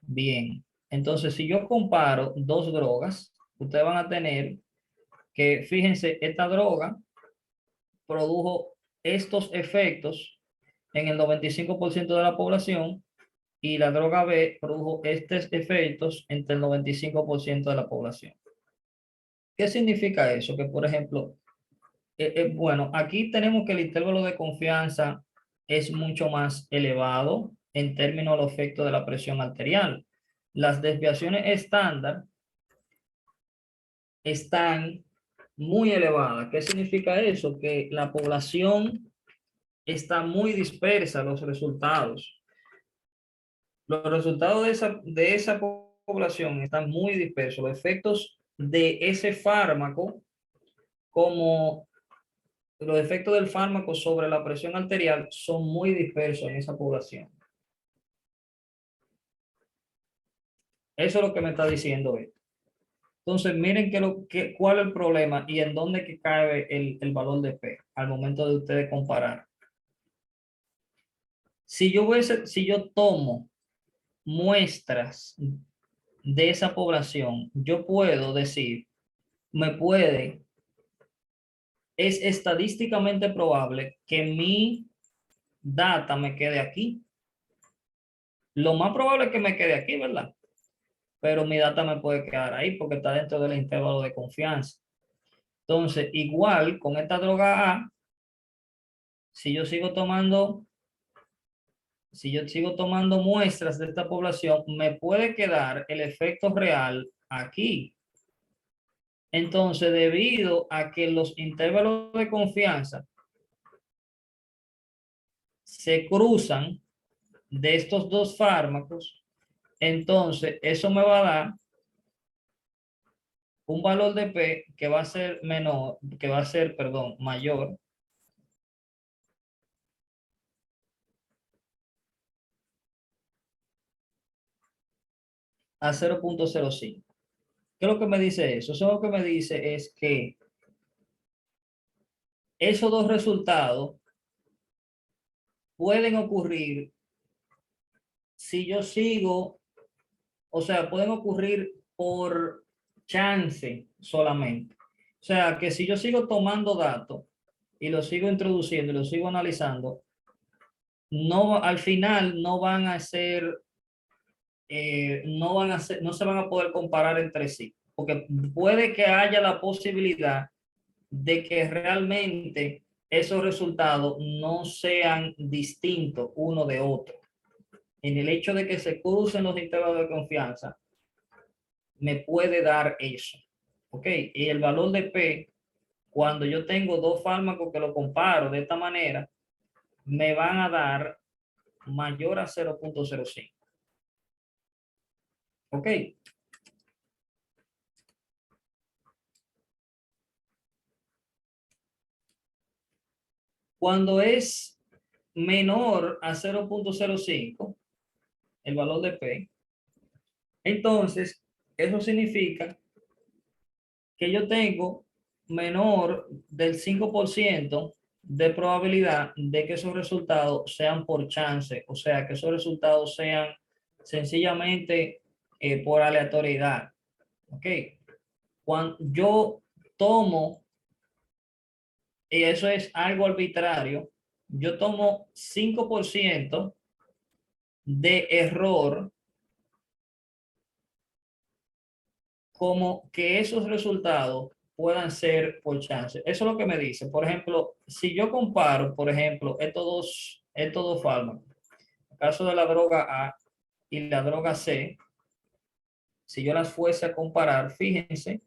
Bien. Entonces, si yo comparo dos drogas, ustedes van a tener que, fíjense, esta droga produjo estos efectos en el 95% de la población y la droga B produjo estos efectos entre el 95% de la población. ¿Qué significa eso? Que, por ejemplo, bueno, aquí tenemos que el intervalo de confianza es mucho más elevado en términos del efecto de la presión arterial. Las desviaciones estándar están muy elevadas. ¿Qué significa eso? Que la población está muy dispersa, los resultados. Los resultados de esa población están muy dispersos. Los efectos de ese fármaco, como los efectos del fármaco sobre la presión arterial, son muy dispersos en esa población. Eso es lo que me está diciendo esto. Entonces, miren cuál es el problema y en dónde que cabe el valor de P al momento de ustedes comparar. Si yo tomo muestras de esa población, yo puedo decir, es estadísticamente probable que mi data me quede aquí. Lo más probable es que me quede aquí, ¿verdad? Pero mi data me puede quedar ahí porque está dentro del intervalo de confianza. Entonces, igual con esta droga A, si yo sigo tomando muestras de esta población, me puede quedar el efecto real aquí. Entonces, debido a que los intervalos de confianza se cruzan de estos dos fármacos, entonces eso me va a dar un valor de P que va a ser mayor a 0.05. ¿Qué es lo que me dice eso? Eso lo que me dice es que esos dos resultados pueden ocurrir si yo sigo, o sea, pueden ocurrir por chance solamente. O sea, que si yo sigo tomando datos y los sigo introduciendo y los sigo analizando, no, al final no van a ser, no se van a poder comparar entre sí, porque puede que haya la posibilidad de que realmente esos resultados no sean distintos uno de otro. En el hecho de que se crucen los intervalos de confianza, me puede dar eso. ¿Ok? Y el valor de P, cuando yo tengo dos fármacos que lo comparo de esta manera, me van a dar mayor a 0.05. ¿Ok? Cuando es menor a 0.05, el valor de P, entonces eso significa que yo tengo menor del 5% de probabilidad de que esos resultados sean por chance, o sea, que esos resultados sean sencillamente por aleatoriedad. ¿Ok? Cuando yo tomo, y eso es algo arbitrario, yo tomo 5% de error como que esos resultados puedan ser por chance. Eso es lo que me dice. Por ejemplo, si yo comparo, por ejemplo, estos dos fármacos, el caso de la droga A y la droga C, si yo las fuese a comparar, fíjense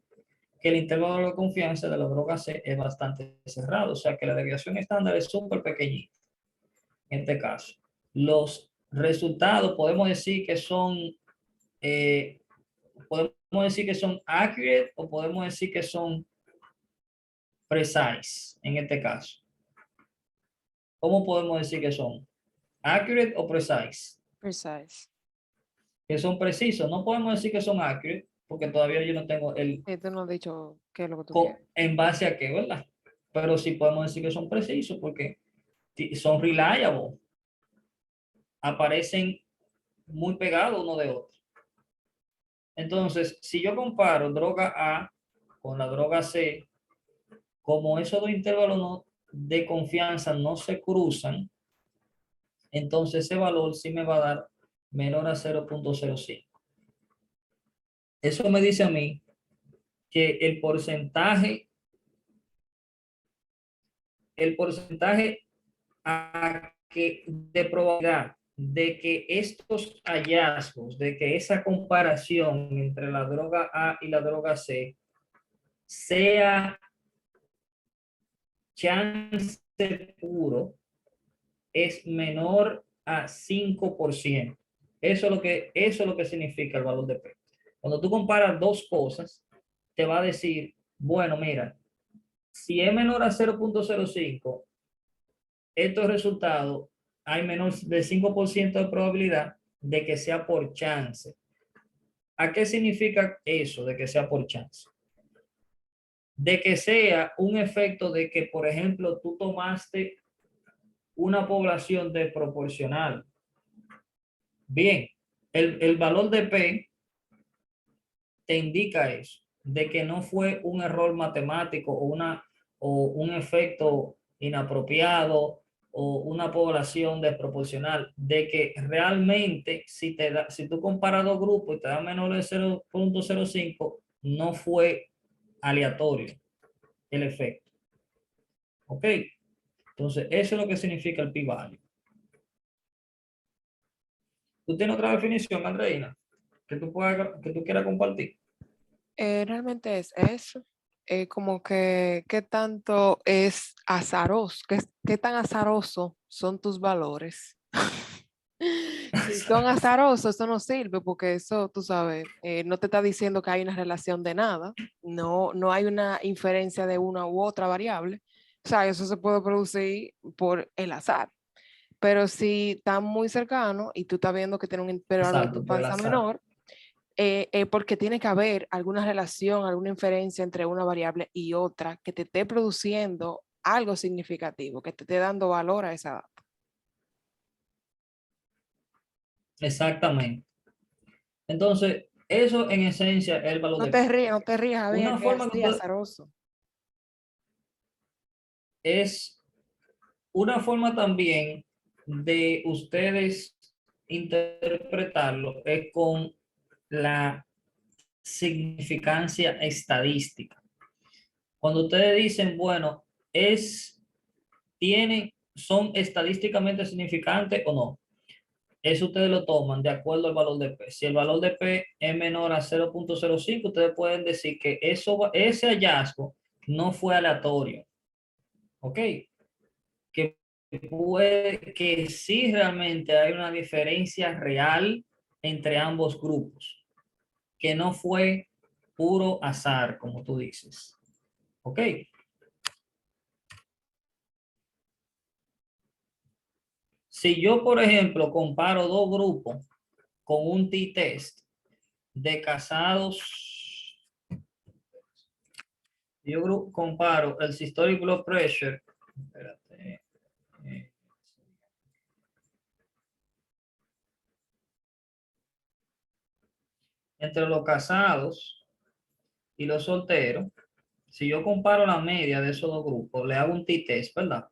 que el intervalo de confianza de la droga C es bastante cerrado, o sea que la desviación estándar es súper pequeñita en este caso. Los resultados podemos decir que son, accurate o podemos decir que son precise en este caso. ¿Cómo podemos decir que son? Accurate o precise.
Precise.
Que son precisos. No podemos decir que son accurate porque todavía yo no tengo el
Tú no has dicho qué es lo que tú quieres.
en base a qué, ¿verdad? Pero sí podemos decir que son precisos porque son reliable. Aparecen muy pegados uno de otro. Entonces, si yo comparo droga A con la droga C, como esos dos intervalos de confianza no se cruzan, entonces ese valor sí me va a dar menor a 0.05. Eso me dice a mí que el porcentaje de probabilidad de que estos hallazgos, de que esa comparación entre la droga A y la droga C sea chance puro, es menor a 5%. Eso es lo que significa el valor de P. Cuando tú comparas dos cosas, te va a decir, bueno, mira, si es menor a 0.05, estos resultados hay menos de 5% de probabilidad de que sea por chance. ¿A qué significa eso de que sea por chance? De que sea un efecto de que, por ejemplo, tú tomaste una población desproporcional. Bien, el valor de P te indica eso, de que no fue un error matemático o un efecto inapropiado o una población desproporcional, de que realmente si tú comparas dos grupos y te da menor de 0.05, no fue aleatorio el efecto. ¿Ok? Entonces, eso es lo que significa el p-value. ¿Tú tienes otra definición, Andreina, que tú quieras compartir?
Realmente es eso. Como que qué tanto es azaroso, qué tan azaroso son tus valores. Si son azarosos, eso no sirve porque eso, tú sabes, no te está diciendo que hay una relación de nada, no hay una inferencia de una u otra variable. O sea, eso se puede producir por el azar. Pero si está muy cercano y tú estás viendo que tiene un intervalo de
Exacto, por el
confianza
azar.
menor, porque tiene que haber alguna relación, alguna inferencia entre una variable y otra que te esté produciendo algo significativo, que te esté dando valor a esa data.
Exactamente. Entonces, eso en esencia es el valor
No
de
te
P.
rías, no te rías, Javier,
Una
que es
forma
así, azaroso.
es una forma también de ustedes interpretarlo es con la significancia estadística. Cuando ustedes dicen, bueno, son estadísticamente significantes o no. Eso ustedes lo toman de acuerdo al valor de P. Si el valor de P es menor a 0.05, ustedes pueden decir que ese hallazgo no fue aleatorio. ¿Ok? Que sí realmente hay una diferencia real entre ambos grupos, que no fue puro azar, como tú dices. ¿Ok? Si yo, por ejemplo, comparo dos grupos con un t-test de casados, yo comparo el systolic blood pressure, espérate, entre los casados y los solteros. Si yo comparo la media de esos dos grupos, le hago un t-test, ¿verdad?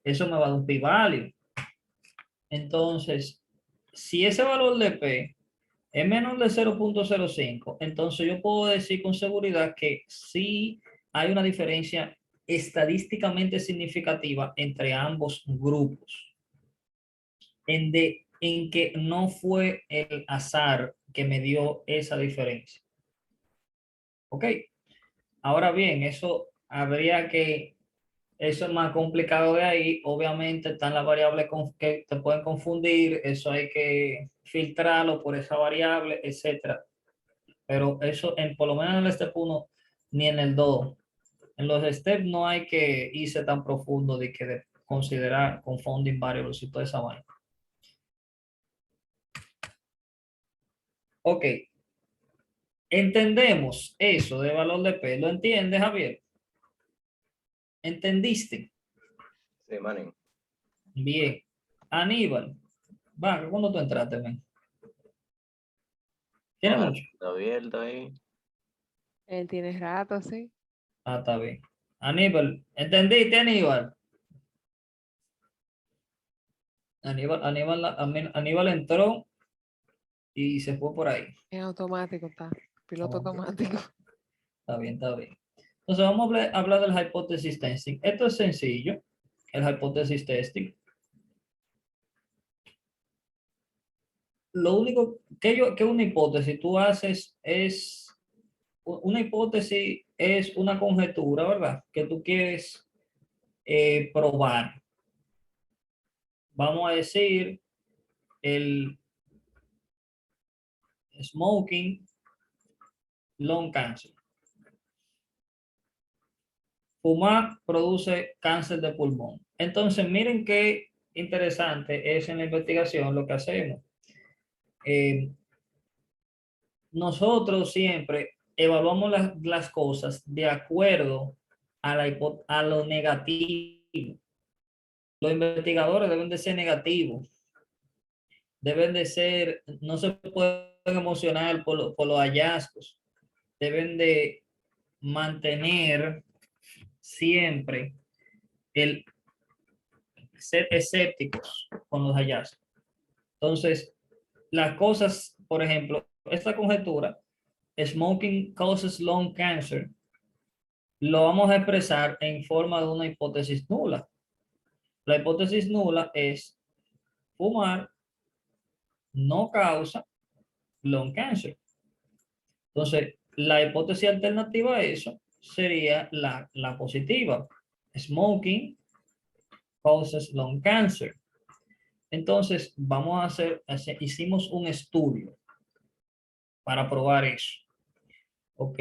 Eso me va a dar un p-value. Entonces, si ese valor de P es menor de 0.05, entonces yo puedo decir con seguridad que sí hay una diferencia estadísticamente significativa entre ambos grupos, en que no fue el azar que me dio esa diferencia. Ok. Ahora bien, eso es más complicado de ahí. Obviamente están las variables que te pueden confundir. Eso hay que filtrarlo por esa variable, etcétera. Pero eso, por lo menos en el step 1, ni en el 2. En los steps no hay que irse tan profundo de considerar confounding variables y toda esa vaina. Ok. Entendemos eso de valor de P. ¿Lo entiendes, Javier? ¿Entendiste?
Sí, manín.
Bien. Aníbal. Va, ¿cuándo tú entraste, men? ¿Tiene
Ahora
mucho?
está abierto ahí.
Él tiene rato, sí.
Ah, está bien. Aníbal, ¿entendiste, Aníbal? Aníbal entró y se fue por ahí.
En automático está. Piloto
Ok,
automático.
está bien, está bien. Entonces vamos a hablar del hypothesis testing. Esto es sencillo, el hypothesis testing. Lo único que una hipótesis tú haces es, una hipótesis es una conjetura, ¿verdad? Que tú quieres probar. Vamos a decir el smoking lung cancer. Fumar produce cáncer de pulmón. Entonces, miren qué interesante es en la investigación lo que hacemos. Eh, Nosotros siempre evaluamos las cosas de acuerdo a lo negativo. Los investigadores deben de ser negativos, deben de ser, no se pueden emocionar por los hallazgos, deben de mantener siempre el ser escépticos con los hallazgos. Entonces, las cosas, por ejemplo, esta conjetura, smoking causes lung cancer, lo vamos a expresar en forma de una hipótesis nula. La hipótesis nula es fumar no causa lung cancer. Entonces, la hipótesis alternativa a eso sería la positiva. Smoking causes lung cancer. Entonces, vamos a hicimos un estudio para probar eso. Ok.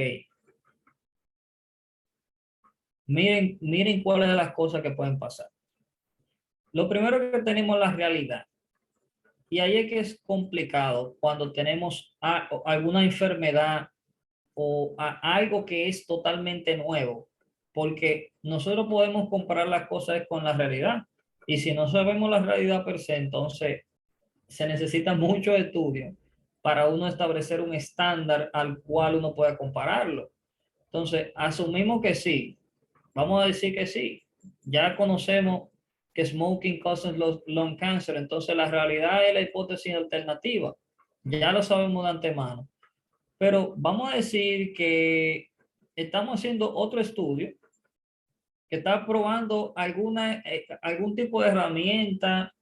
Miren cuáles de las cosas que pueden pasar. Lo primero que tenemos es la realidad. Y ahí es que es complicado cuando tenemos alguna enfermedad o algo que es totalmente nuevo, porque nosotros podemos comparar las cosas con la realidad. Y si no sabemos la realidad per se, entonces se necesita mucho estudio para uno establecer un estándar al cual uno pueda compararlo. Entonces, asumimos que sí, vamos a decir que sí, ya conocemos que smoking causes lung cancer, entonces la realidad es la hipótesis alternativa, ya lo sabemos de antemano, pero vamos a decir que estamos haciendo otro estudio que está probando algún tipo de herramienta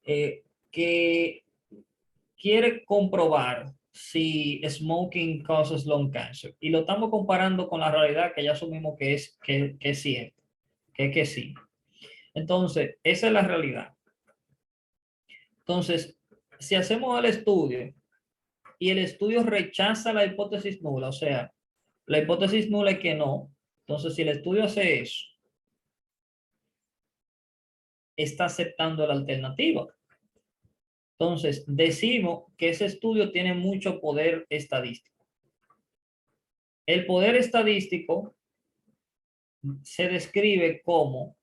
que quiere comprobar si smoking causes lung cancer y lo estamos comparando con la realidad que ya asumimos que es cierto, que sí. Entonces, esa es la realidad. Entonces, si hacemos el estudio y el estudio rechaza la hipótesis nula, o sea, la hipótesis nula es que no, entonces si el estudio hace eso, está aceptando la alternativa. Entonces, decimos que ese estudio tiene mucho poder estadístico. El poder estadístico se describe como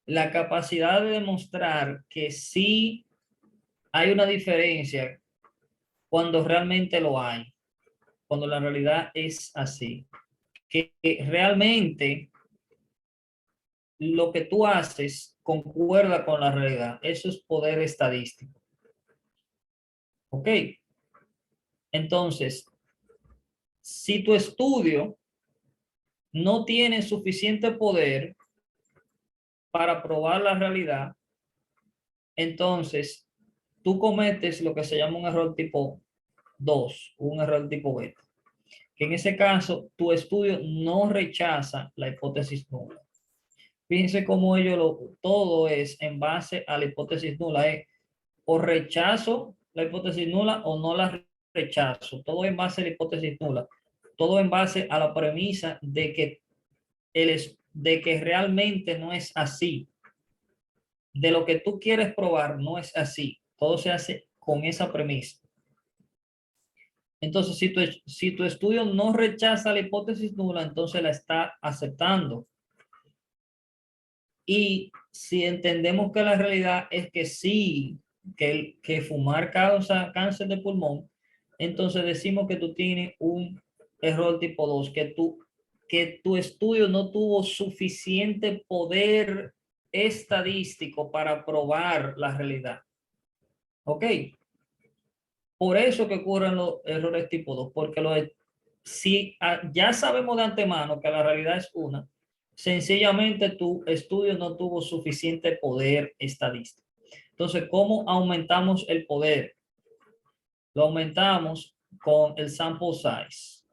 la capacidad de demostrar que sí hay una diferencia cuando realmente lo hay, cuando la realidad es así, que realmente lo que tú haces concuerda con la realidad. Eso es poder estadístico. ¿Ok? Entonces, si tu estudio no tiene suficiente poder para probar la realidad, entonces tú cometes lo que se llama un error tipo 2, un error tipo beta. Que en ese caso, tu estudio no rechaza la hipótesis nula. Fíjense cómo todo es en base a la hipótesis nula. O rechazo la hipótesis nula o no la rechazo. Todo en base a la hipótesis nula. Todo en base a la premisa de que realmente no es así. De lo que tú quieres probar no es así. Todo se hace con esa premisa. Entonces, si tu estudio no rechaza la hipótesis nula, entonces la está aceptando. Y si entendemos que la realidad es que sí, que fumar causa cáncer de pulmón, entonces decimos que tú tienes un error tipo 2, que tu estudio no tuvo suficiente poder estadístico para probar la realidad. ¿Ok? Por eso que ocurren los errores tipo 2, porque si ya sabemos de antemano que la realidad es una, sencillamente tu estudio no tuvo suficiente poder estadístico. Entonces, ¿cómo aumentamos el poder? Lo aumentamos con el sample size.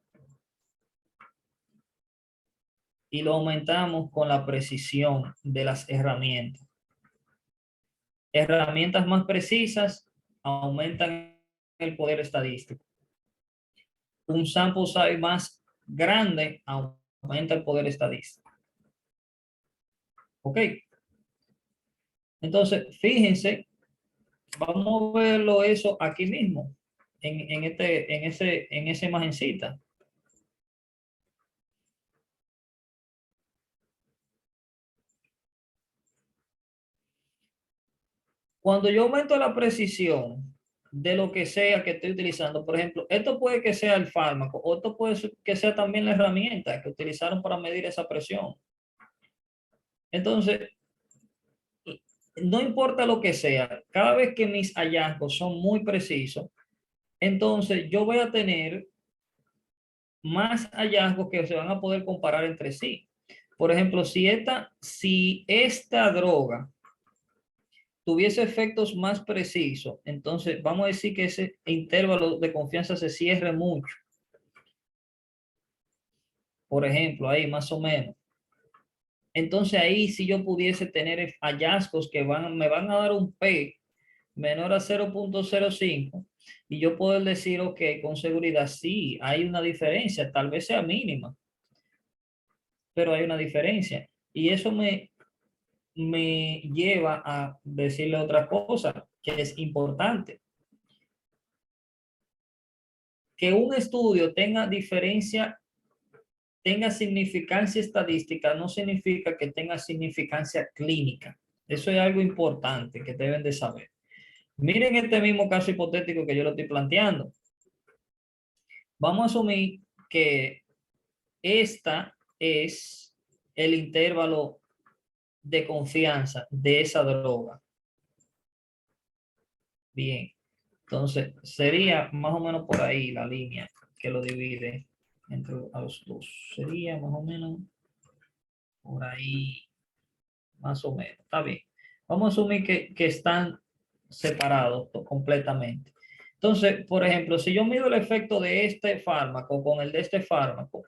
Y lo aumentamos con la precisión de las herramientas. Herramientas más precisas aumentan el poder estadístico. Un sample size más grande aumenta el poder estadístico. ¿Ok? Entonces, fíjense, vamos a verlo eso aquí mismo, en esa imagencita. Cuando yo aumento la precisión de lo que sea que estoy utilizando, por ejemplo, esto puede que sea el fármaco, o esto puede que sea también la herramienta que utilizaron para medir esa presión. Entonces, no importa lo que sea, cada vez que mis hallazgos son muy precisos, entonces yo voy a tener más hallazgos que se van a poder comparar entre sí. Por ejemplo, si esta droga tuviese efectos más precisos, entonces vamos a decir que ese intervalo de confianza se cierre mucho. Por ejemplo, ahí más o menos. Entonces ahí si yo pudiese tener hallazgos que me van a dar un P menor a 0.05 y yo poder decir, ok, con seguridad sí, hay una diferencia, tal vez sea mínima, pero hay una diferencia. Y eso me lleva a decirle otra cosa que es importante. Que un estudio tenga significancia estadística no significa que tenga significancia clínica. Eso es algo importante que deben de saber. Miren este mismo caso hipotético que yo lo estoy planteando. Vamos a asumir que esta es el intervalo de confianza de esa droga. Bien, entonces sería más o menos por ahí la línea que lo divide entre los dos. Sería más o menos por ahí, más o menos. Está bien. Vamos a asumir que están separados completamente. Entonces, por ejemplo, si yo mido el efecto de este fármaco con el de este fármaco,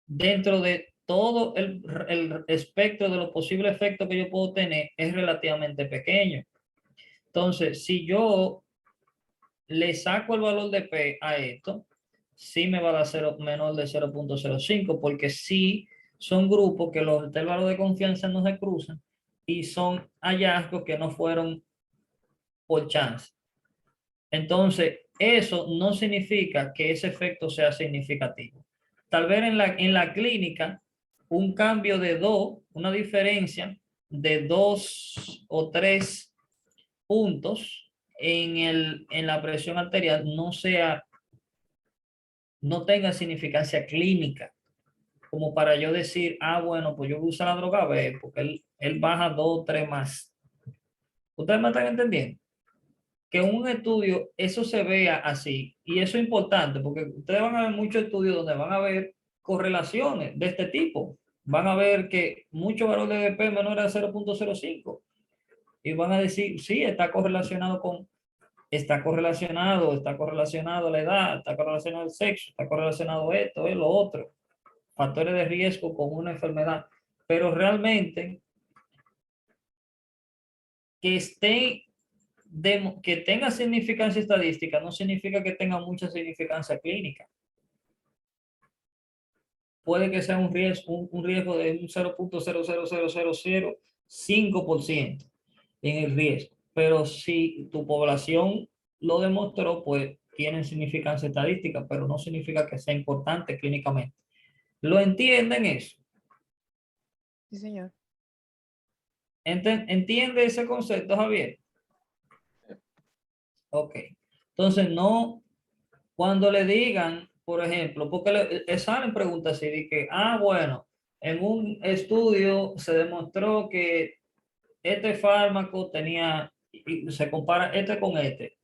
dentro de todo el espectro de los posibles efectos que yo puedo tener es relativamente pequeño. Entonces, si yo le saco el valor de P a esto, sí me va a dar menor de 0.05, porque sí son grupos que los intervalos de confianza no se cruzan y son hallazgos que no fueron por chance. Entonces, eso no significa que ese efecto sea significativo. Tal vez en la clínica, un cambio de 2, una diferencia de 2 o 3 puntos en la presión arterial no tenga significancia clínica, como para yo decir, bueno, pues yo voy a usar la droga B, porque él baja 2 o 3 más. ¿Ustedes me están entendiendo? Que en un estudio eso se vea así, y eso es importante, porque ustedes van a ver muchos estudios donde van a ver correlaciones de este tipo. Van a ver que mucho valor de BP menor a 0.05 y van a decir, sí, está correlacionado está correlacionado la edad, está correlacionado el sexo, está correlacionado esto y lo otro, factores de riesgo con una enfermedad, pero realmente que que tenga significancia estadística no significa que tenga mucha significancia clínica. Puede que sea un riesgo de un 0.00005% en el riesgo, pero si tu población lo demostró, pues tienen significancia estadística, pero no significa que sea importante clínicamente. ¿Lo entienden eso?
Sí, señor.
¿Entiende ese concepto, Javier? Ok. Entonces, no, cuando le digan, por ejemplo, porque salen preguntas así, de que, bueno, en un estudio se demostró que este fármaco tenía, y se compara este con este,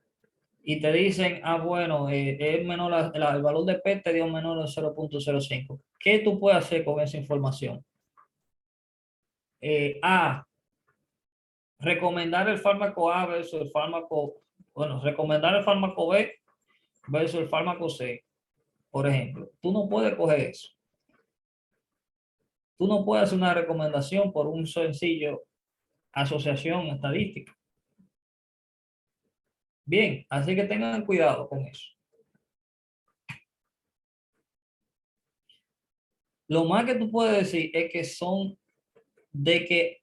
y te dicen, bueno, es menor, el valor de P te dio menor de 0.05. ¿Qué tú puedes hacer con esa información? Recomendar el fármaco A versus el fármaco, bueno, recomendar el fármaco B versus el fármaco C, por ejemplo. Tú no puedes coger eso. Tú no puedes hacer una recomendación por un sencillo asociación estadística. Bien, así que tengan cuidado con eso. Lo más que tú puedes decir es que son de que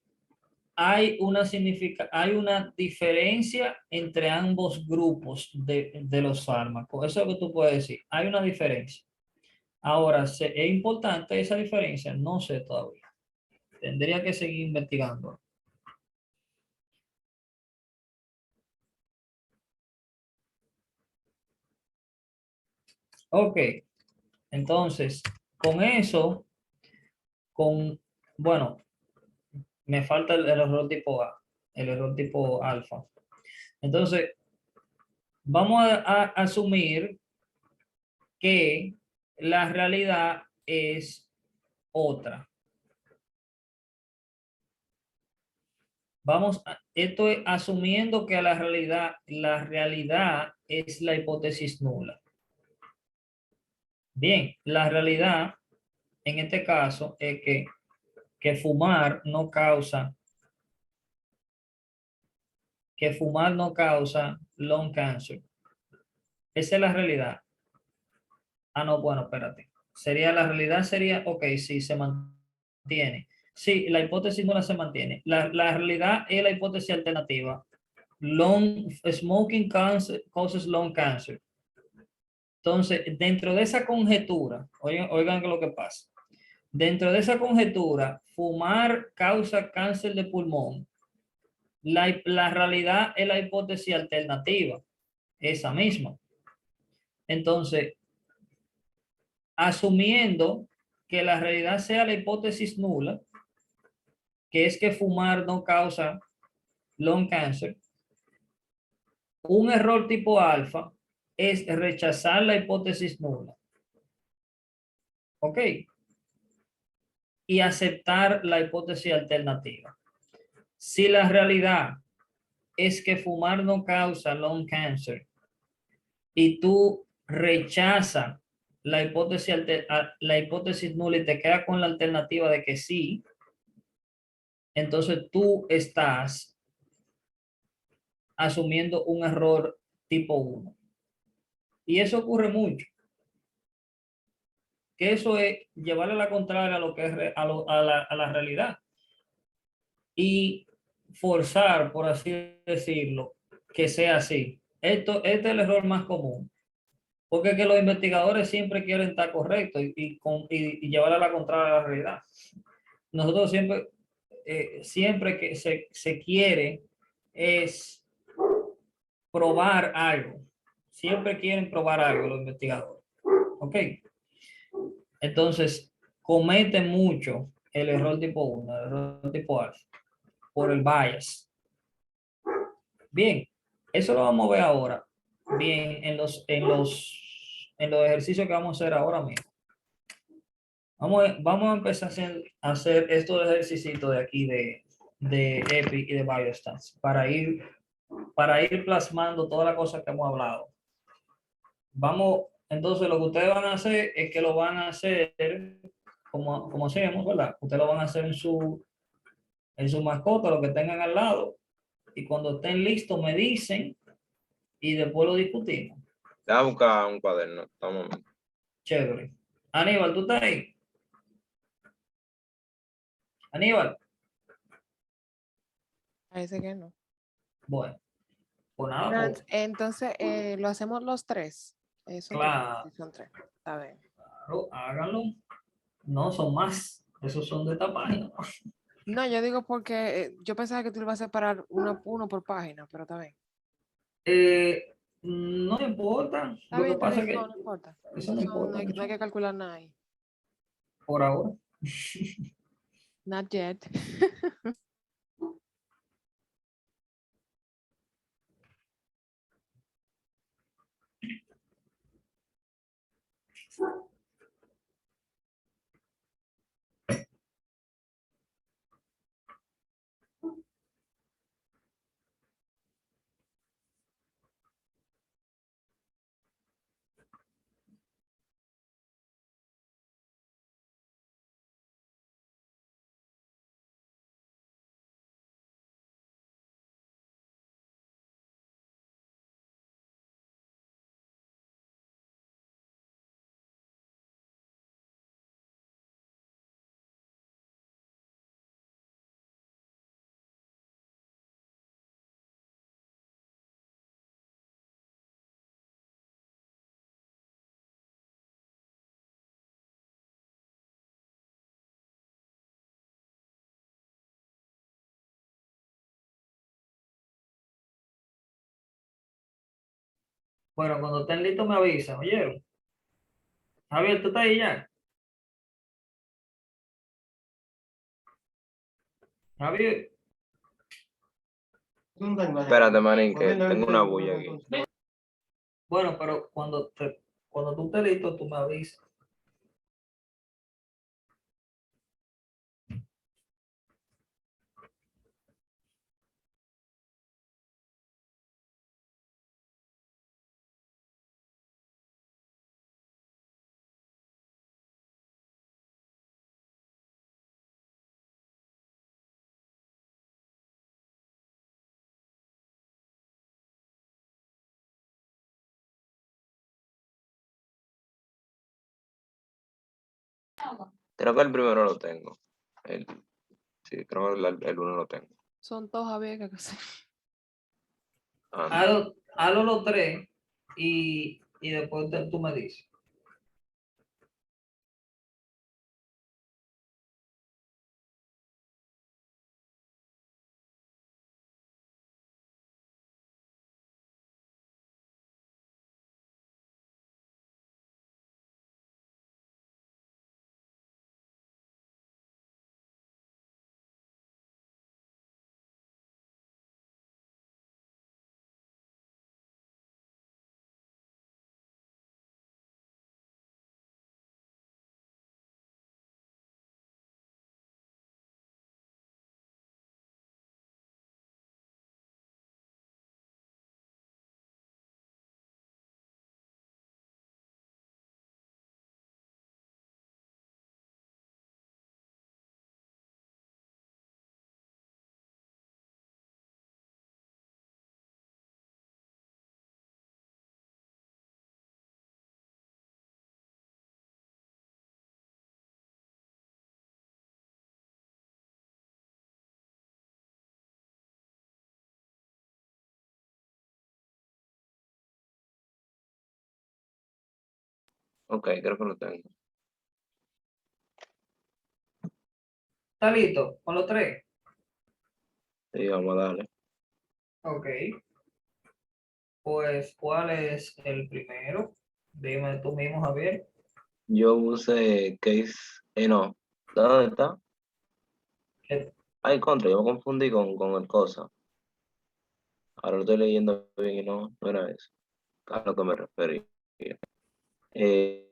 hay una diferencia entre ambos grupos de los fármacos. Eso es lo que tú puedes decir. Hay una diferencia. Ahora, ¿es importante esa diferencia? No sé todavía. Tendría que seguir investigando. Ok, entonces, con eso, bueno, me falta el error tipo A, el error tipo alfa. Entonces, vamos a asumir que la realidad es otra. Esto es asumiendo que la realidad es la hipótesis nula. Bien, la realidad en este caso es que fumar no causa lung cancer. Esa es la realidad. No, bueno, espérate. La realidad sería, ok, sí, se mantiene. Sí, la hipótesis nula se mantiene. La realidad es la hipótesis alternativa. Smoking causes lung cancer. Entonces, dentro de esa conjetura, oigan lo que pasa. Dentro de esa conjetura, fumar causa cáncer de pulmón. La realidad es la hipótesis alternativa, esa misma. Entonces, asumiendo que la realidad sea la hipótesis nula, que es que fumar no causa lung cancer, un error tipo alfa es rechazar la hipótesis nula. ¿Ok? Y aceptar la hipótesis alternativa. Si la realidad es que fumar no causa lung cancer y tú rechazas la hipótesis nula y te quedas con la alternativa de que sí, entonces tú estás asumiendo un error tipo 1. Y eso ocurre mucho. Que eso es llevarle la contraria a lo que es a la realidad. Y forzar, por así decirlo, que sea así. Este es el error más común. Porque es que los investigadores siempre quieren estar correctos y llevar a la contraria a la realidad. Nosotros siempre que se quiere es probar algo. Siempre quieren probar algo los investigadores. ¿Ok? Entonces, cometen mucho el error tipo 1, el error tipo alfa, por el bias. Bien, eso lo vamos a ver ahora. Bien, en los ejercicios que vamos a hacer ahora mismo. Vamos a empezar a hacer estos ejercicios de aquí de EPI y de Biostats para ir para ir plasmando todas las cosas que hemos hablado. Vamos, entonces lo que ustedes van a hacer es que lo van a hacer como hacemos, ¿verdad? Ustedes lo van a hacer en su mascota, lo que tengan al lado, y cuando estén listos me dicen y después lo discutimos.
Déjame buscar un cuaderno. Toma un momento.
Chévere. Aníbal, ¿tú estás ahí? Aníbal.
Parece que no.
Bueno, pues nada,
Franz,
pues,
entonces, lo hacemos los tres. Son tres.
claro,
Sí, son tres. Está bien.
háganlo. No, son más. Esos son de esta página.
No, yo digo porque yo pensaba que tú ibas a separar uno por página, pero está bien.
No importa.
Está
Lo que
bien, está
pasa es
bien. No,
que
no importa.
eso no
No
importa
hay, no
mucho
hay que calcular nada ahí.
por ahora.
Not yet.
Bueno, cuando estén listos me avisan, ¿oyeron? Javier, ¿tú estás ahí ya? Javier,
Espérate, manín, que tengo una bulla aquí.
bueno, pero cuando tú estés listo, tú me avisas.
Creo que el primero lo tengo. Sí, creo que el uno lo tengo.
Son todos Javier que sé.
Anda.
Hazlo los tres y después tú me dices.
Ok, creo que lo tengo.
¿Está listo? Con los tres.
Sí, vamos a darle.
Ok. Pues, ¿cuál es el primero? Dime tú mismo, Javier.
Yo puse case. No. ¿Dónde está?
¿Qué-
Ay, contra, yo me confundí con el cosa. Ahora lo estoy leyendo bien y no era eso. A lo que me referí. Eh,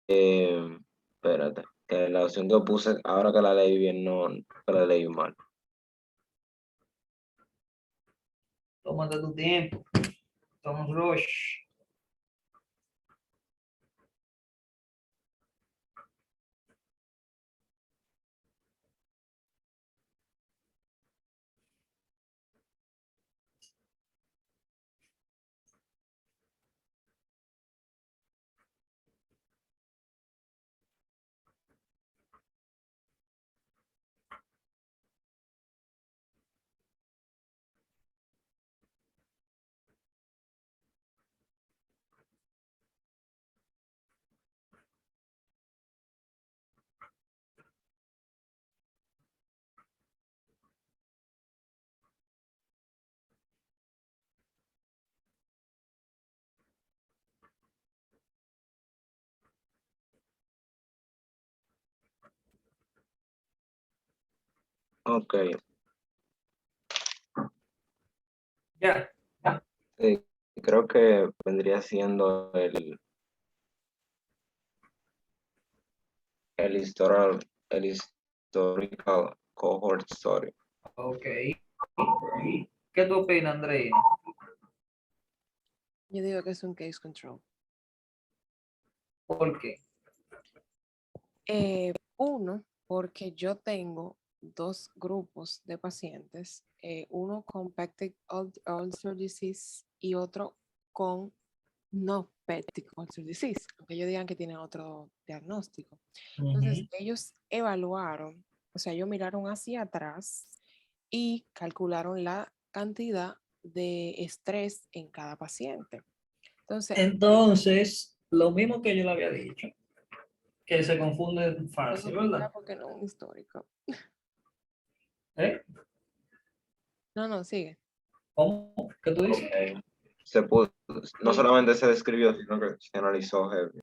eh, espérate, que la opción que puse, ahora que la leí bien, no, que la leí mal.
Tómate tu tiempo. Don't rush.
Ok,
Ya.
sí, creo que vendría siendo el historical cohort story.
Ok. ¿Qué tú opinas, Andrei?
Yo digo que es un case control.
¿Por qué?
Uno, porque yo tengo dos grupos de pacientes, uno con peptic ulcer disease y otro con no peptic ulcer disease, aunque ellos digan que tienen otro diagnóstico. Entonces,
Ujú.
ellos evaluaron, o sea, ellos miraron hacia atrás y calcularon la cantidad de estrés en cada paciente. Entonces,
Entonces, lo mismo que yo le había dicho, que se confunde
tengo que
fácil,
explicar
¿verdad?
porque no es un histórico.
¿Eh?
No, no, sigue.
¿Cómo? ¿Qué tú dices?
Ok. Se pudo, no
Sí.
solamente se describió, sino que se analizó heavy.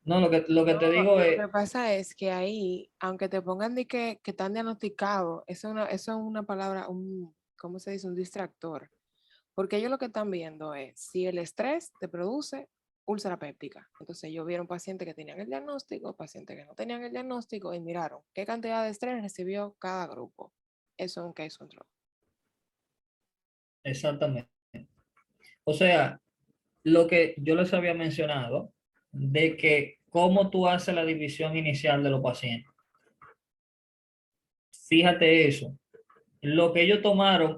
No, lo que
No,
te digo
lo
es,
que pasa es que ahí, aunque te pongan de que están diagnosticados, eso es una palabra, ¿cómo se dice? Un distractor. Porque ellos lo que están viendo es si el estrés te produce úlcera péptica. Entonces ellos vieron pacientes que tenían el diagnóstico, pacientes que no tenían el diagnóstico y miraron qué cantidad de estrés recibió cada grupo. Eso es un case control.
exactamente. O sea, lo que yo les había mencionado, de que cómo tú haces la división inicial de los pacientes. Fíjate eso. Lo que ellos tomaron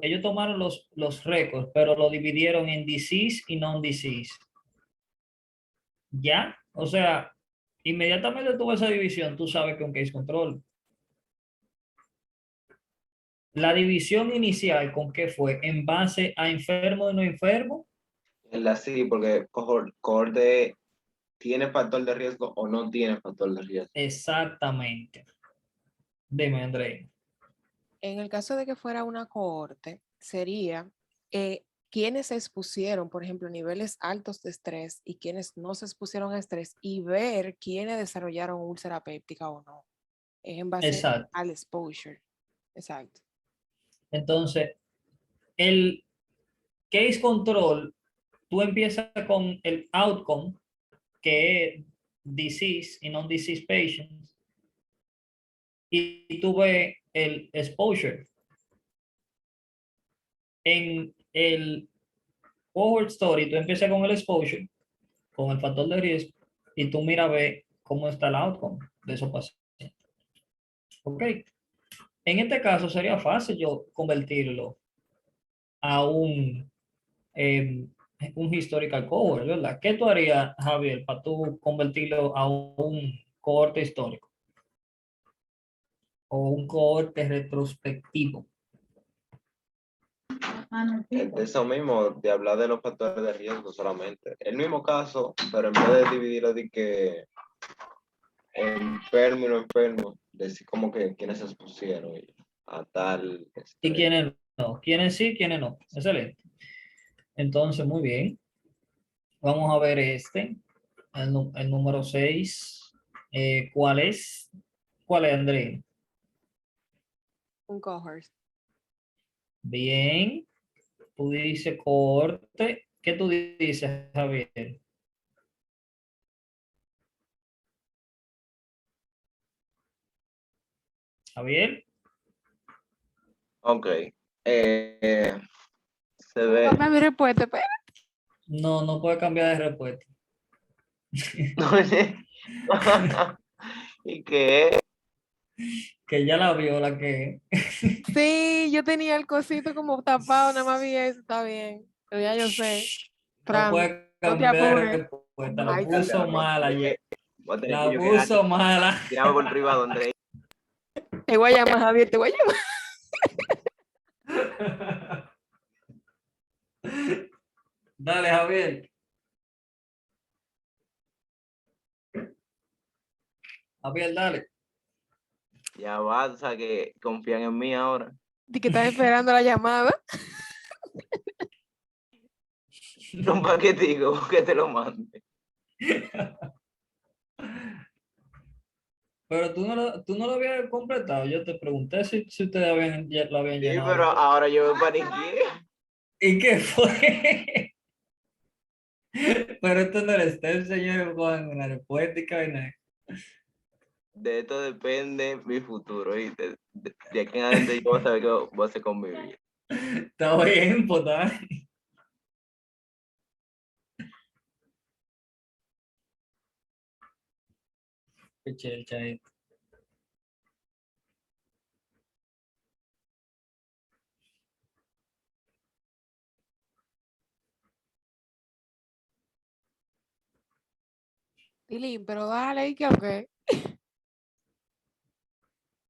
los récords, pero lo dividieron en disease y non-disease. ¿Ya? O sea, inmediatamente tuvo esa división, tú sabes que es un case control. La división inicial, ¿con qué fue? En base a enfermo y no enfermo.
Sí, porque cohort de tiene factor de riesgo o no tiene factor de riesgo.
Exactamente. Dime, André.
En el caso de que fuera una cohorte, sería quienes se expusieron, por ejemplo, niveles altos de estrés y quienes no se expusieron a estrés y ver quiénes desarrollaron úlcera péptica o no. Es en base
Exacto.
al exposure. Exacto.
Entonces, el case control, tú empiezas con el outcome, que es disease y non-disease patients, y tú ves el exposure. En el cohort story, tú empiezas con el exposure, con el factor de riesgo, y tú mira a ver cómo está el outcome de esos pacientes. ¿Ok? En este caso sería fácil yo convertirlo a un historical cohort, ¿verdad? ¿Qué tú harías, Javier, para tú convertirlo a un cohorte histórico o un cohorte retrospectivo?
De eso mismo, de hablar de los factores de riesgo solamente. El mismo caso, pero en vez de dividirlo de que enfermo y no enfermo, decir como que quienes se expusieron a tal
¿Y
estrés.
quiénes no? ¿Quiénes sí, quiénes no? Excelente. Entonces, muy bien. Vamos a ver el número 6. ¿Cuál es? ¿Cuál es, André?
Un cohort.
Bien. Tú dices cohorte. ¿Qué tú dices, Javier? Javier.
Ok. Eh, Se ve.
Dame mi respuesta, espera.
No, no puede cambiar de respuesta.
Oye. ¿Y qué?
Que ya la vio la que.
Sí, yo tenía el cosito como tapado, nada más vi eso, está bien. Pero ya yo sé.
No
Fran,
puede
no te
cambiar de
apures.
respuesta. La
Ay,
puso mala ya.
Voy a tener
La
que yo quedar.
puso mala.
Tirame por privado, André.
te voy a llamar, Javier, te voy a llamar.
Dale, Javier. Javier, dale.
Ya va, o sea que confían en mí ahora.
Y que estás esperando la llamada.
Un paquetico que te lo mande.
Pero tú no lo habías completado. Yo te pregunté si ustedes lo habían
Sí,
llenado.
pero ahora yo me paniqué.
¿Y qué fue? Pero esto no era usted, señor, con la respuesta y vaina.
De esto depende mi futuro. ¿Viste? De aquí en adelante yo voy a saber qué voy a hacer con mi vida.
Está bien, pues está bien. Qué chelcha ahí.
Tilín, pero dale, ¿y qué o qué?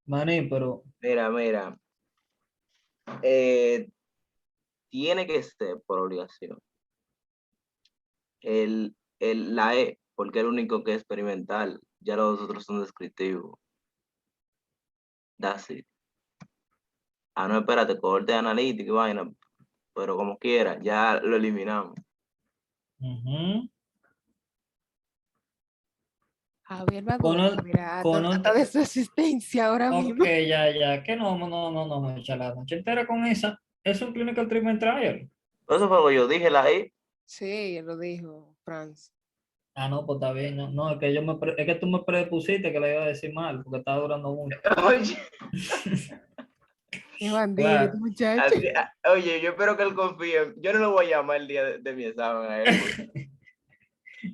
Maní, pero
Mira. eh, tiene que ser por obligación. La E, porque es el único que es experimental. Ya los otros son descriptivos. That's it. Ah, no, espérate, corte analítico y vaina. Pero como quiera, ya lo eliminamos.
ujú.
Javier va a
Con,
dudar,
o-
mira,
con
hasta de
otra-
su existencia ahora
ok,
mismo.
ya, que no, echa la noche entera con esa. Es un clinical treatment trial.
Eso fue lo que yo dije, la E.
Sí, él lo dijo, Franz.
Ah, no, pues está bien. No, es que es que tú me prepusiste que le iba a decir mal, porque estaba durando mucho.
Oye,
Qué bandido, este
Claro,
muchacho.
oye, yo espero que él confíe. Yo no lo voy a llamar el día de mi examen a él.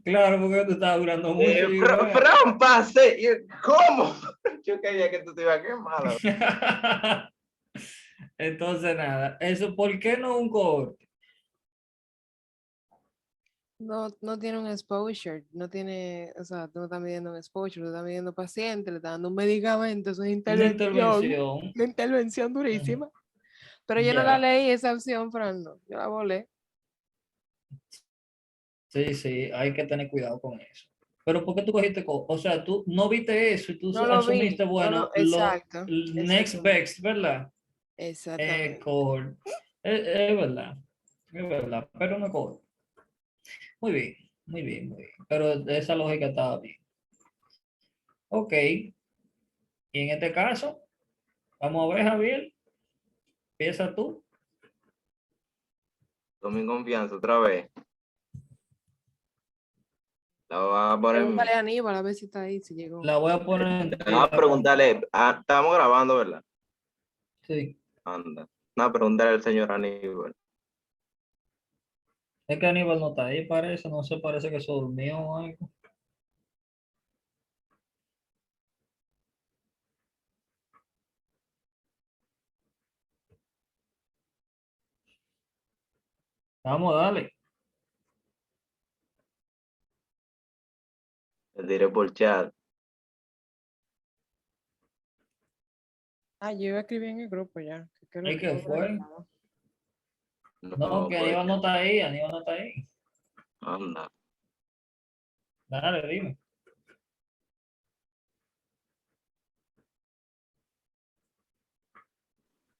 claro, porque tú estabas durando mucho. Y bueno.
Fran, pase. ¿Cómo? Yo creía que tú te ibas a quemar.
Entonces, nada, eso, ¿por qué no un cohorte?
No tiene un exposure, no tiene, o sea, tú no estás midiendo un exposure, tú estás midiendo paciente, le estás dando un medicamento, eso es
Una
intervención,
intervención.
una intervención durísima. Pero yo no la
Ya,
leí esa opción, Fernando, yo la volé.
sí, hay que tener cuidado con eso. Pero ¿por qué tú cogiste o sea, tú no viste eso y tú
No lo vi,
asumiste, bueno,
exacto,
next best, ¿verdad?
exactamente.
Cohort. Es verdad, es verdad, pero no cohort. Muy bien, muy bien. Pero esa lógica estaba bien. Ok, y en este caso, vamos a ver, Javier, empieza tú.
Con mi confianza otra vez. La voy a poner.
Pregúntale a Aníbal a ver si está ahí, si llegó.
La voy a poner en
A preguntarle. Estamos grabando, ¿verdad?
Sí,
Anda. No, preguntarle al señor Aníbal.
es que Aníbal no está ahí, parece, no sé, parece que se durmió o algo. Vamos, dale.
Le diré por chat.
Ah, yo iba a escribir en el grupo ya.
¿Y qué fue? No,
No,
que
pues.
Aníbal no está ahí, Aníbal no está ahí.
Anda.
Dale, dime.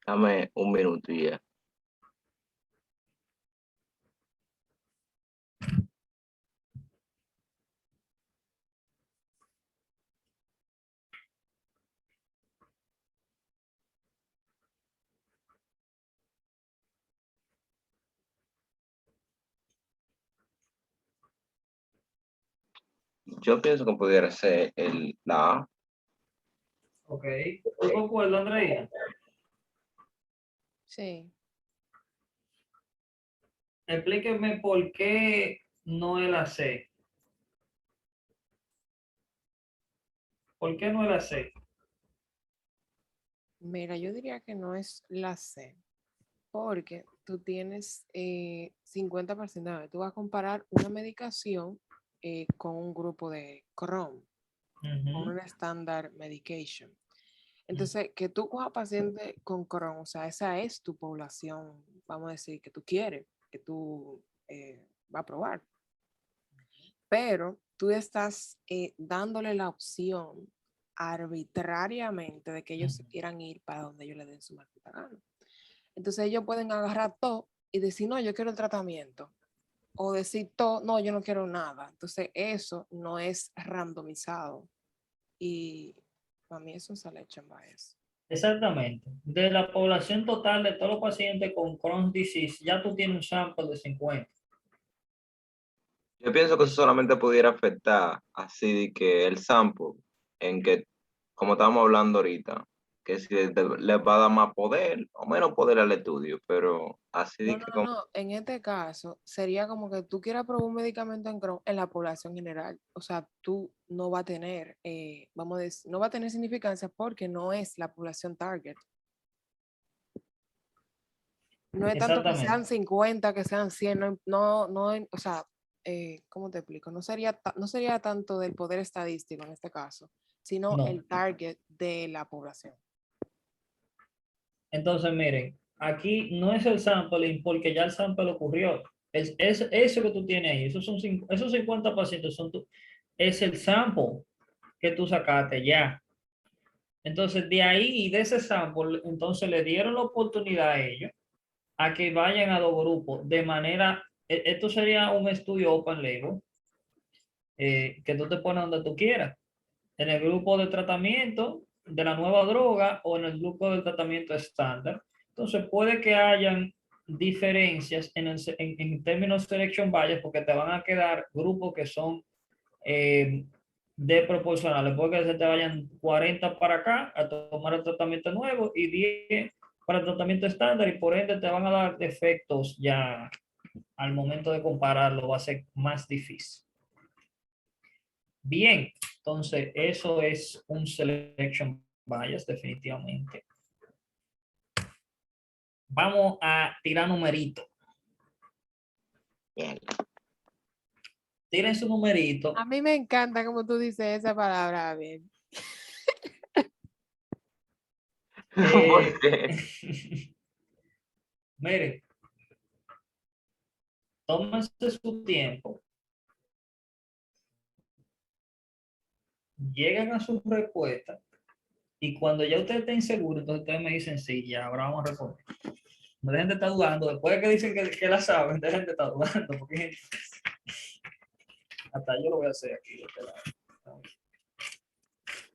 Dame un minuto y ya. Yo pienso que pudiera ser la A.
Ok. ¿Tú concuerdas, Andrea?
Sí.
explíqueme por qué no es la C. ¿Por qué no es la C?
Mira, yo diría que no es la C, porque tú tienes 50%. A ver, tú vas a comparar una medicación con un grupo de Crohn, con
Ujú.
un estándar medication. Entonces, que tú cojas paciente con Crohn, o sea, esa es tu población, vamos a decir, que tú quieres, que tú vas a probar. Pero tú estás dándole la opción arbitrariamente de que ellos se quieran ir para donde ellos le den su maldita gana. Entonces ellos pueden agarrar todo y decir, no, yo quiero el tratamiento. O decir todo, no, yo no quiero nada. Entonces eso no es randomizado. Y para mí es un selection bias.
Exactamente. De la población total de todos los pacientes con Crohn's disease, ya tú tienes un sample de 50.
Yo pienso que eso solamente pudiera afectar así de que el sample, en que, como estábamos hablando ahorita, que si les va a dar más poder o menos poder al estudio, pero así
No,
de
no,
que
no, no. En este caso, sería como que tú quieras probar un medicamento en Crohn en la población general. O sea, tú no va a tener, vamos a decir, no va a tener significancia porque no es la población target. No es tanto que sean
Exactamente.
50, que sean 100, no, no, no, o sea, ¿cómo te explico? No sería tanto del poder estadístico en este caso, sino
No.
el target de la población.
Entonces, miren, aquí no es el sampling porque ya el sample ocurrió. Es eso que tú tienes ahí, esos 50 pacientes es el sample que tú sacaste ya. Entonces, de ahí, de ese sample, entonces le dieron la oportunidad a ellos a que vayan a dos grupos de manera, esto sería un estudio open label, que tú te pones donde tú quieras, en el grupo de tratamiento de la nueva droga o en el grupo de tratamiento estándar. Entonces puede que hayan diferencias en términos de selection bias porque te van a quedar grupos que son eh, de proporcionales, porque se te vayan 40 para acá a tomar el tratamiento nuevo y 10 para el tratamiento estándar y por ende te van a dar defectos ya al momento de compararlo, va a ser más difícil. Bien, entonces eso es un selection bias definitivamente. Vamos a tirar numerito.
bien.
Tiren su numerito.
A mí me encanta como tú dices esa palabra, bien.
Eh,
Porque
Miren, tómense su tiempo, lleguen a su respuesta y cuando ya ustedes estén seguros, entonces ustedes me dicen sí, ya, ahora vamos a responder. No dejen de estar dudando. Después de que dicen que la saben, dejen de estar dudando, porque hasta yo lo voy a hacer aquí. De este lado.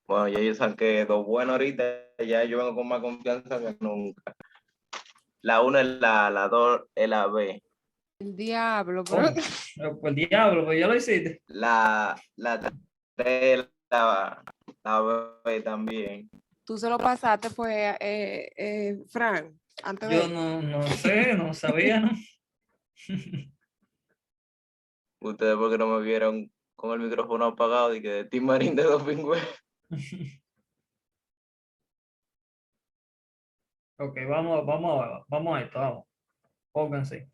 bueno, ya yo saqué dos buenos ahorita, ya yo vengo con más confianza que nunca. La una es la dos es la B.
El diablo, pero
¿Cómo? Pues el diablo, pues ya lo hiciste.
La tres es la B también.
tú se lo pasaste, fue Frank, antes
Yo
de...
no sé, no sabía, ¿no?
Ustedes porque no me vieron con el micrófono apagado y que de Tim Marín de dos pingües.
Ok, vamos a esto, vamos. Pónganse.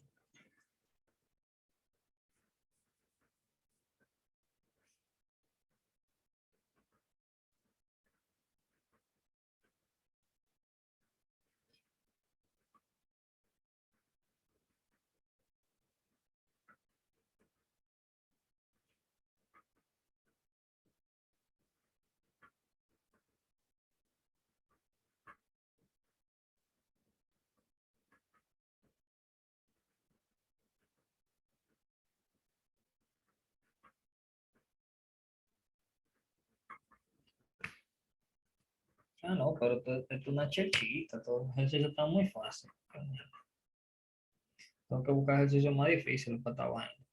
Ah, no, pero esto es una chechita, todo los ejercicios están muy fácil. Tengo que buscar ejercicios más difíciles para esta vaina.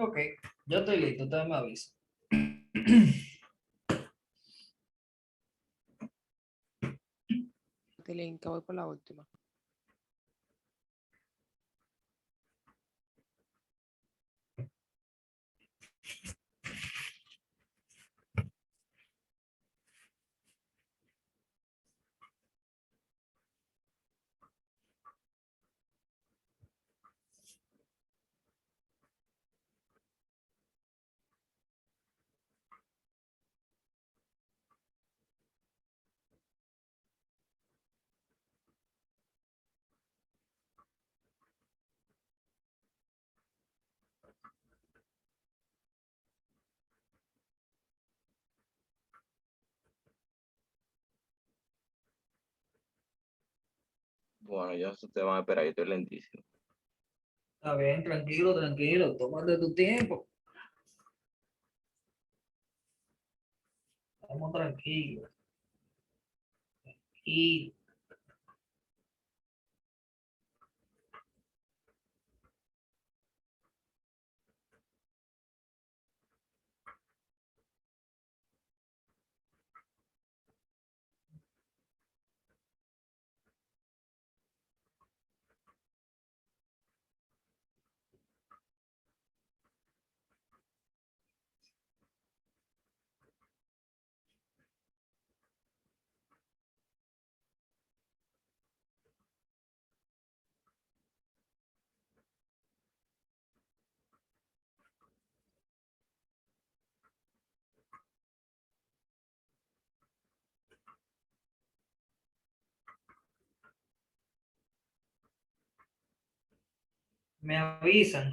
Ok, yo estoy listo, usted me avisa.
Tilín, que voy por la última.
Bueno, ya ustedes van a esperar, yo estoy lentísimo.
Está bien, tranquilo, tranquilo, tómate tu tiempo. Estamos tranquilos. Y me avisan.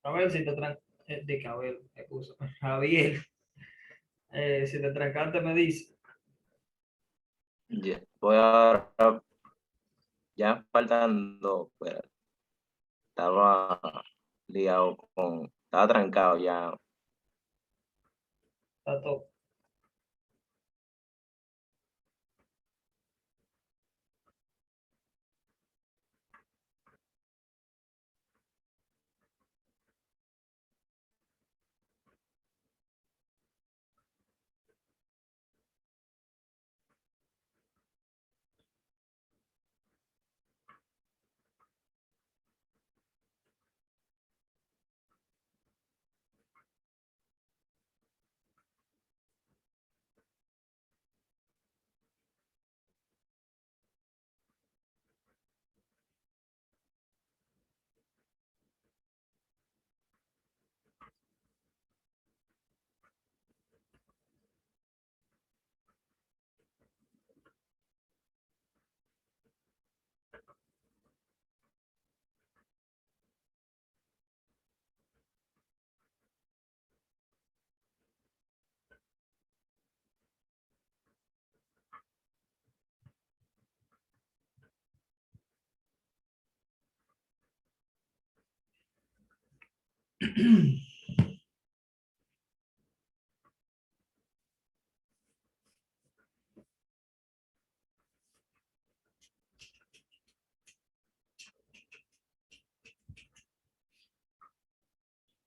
A ver si te de cabello, excusa. Javier, si te trancaste me dice.
Voy ahora, ya faltando, pues, estaba liado estaba trancado ya.
Está todo.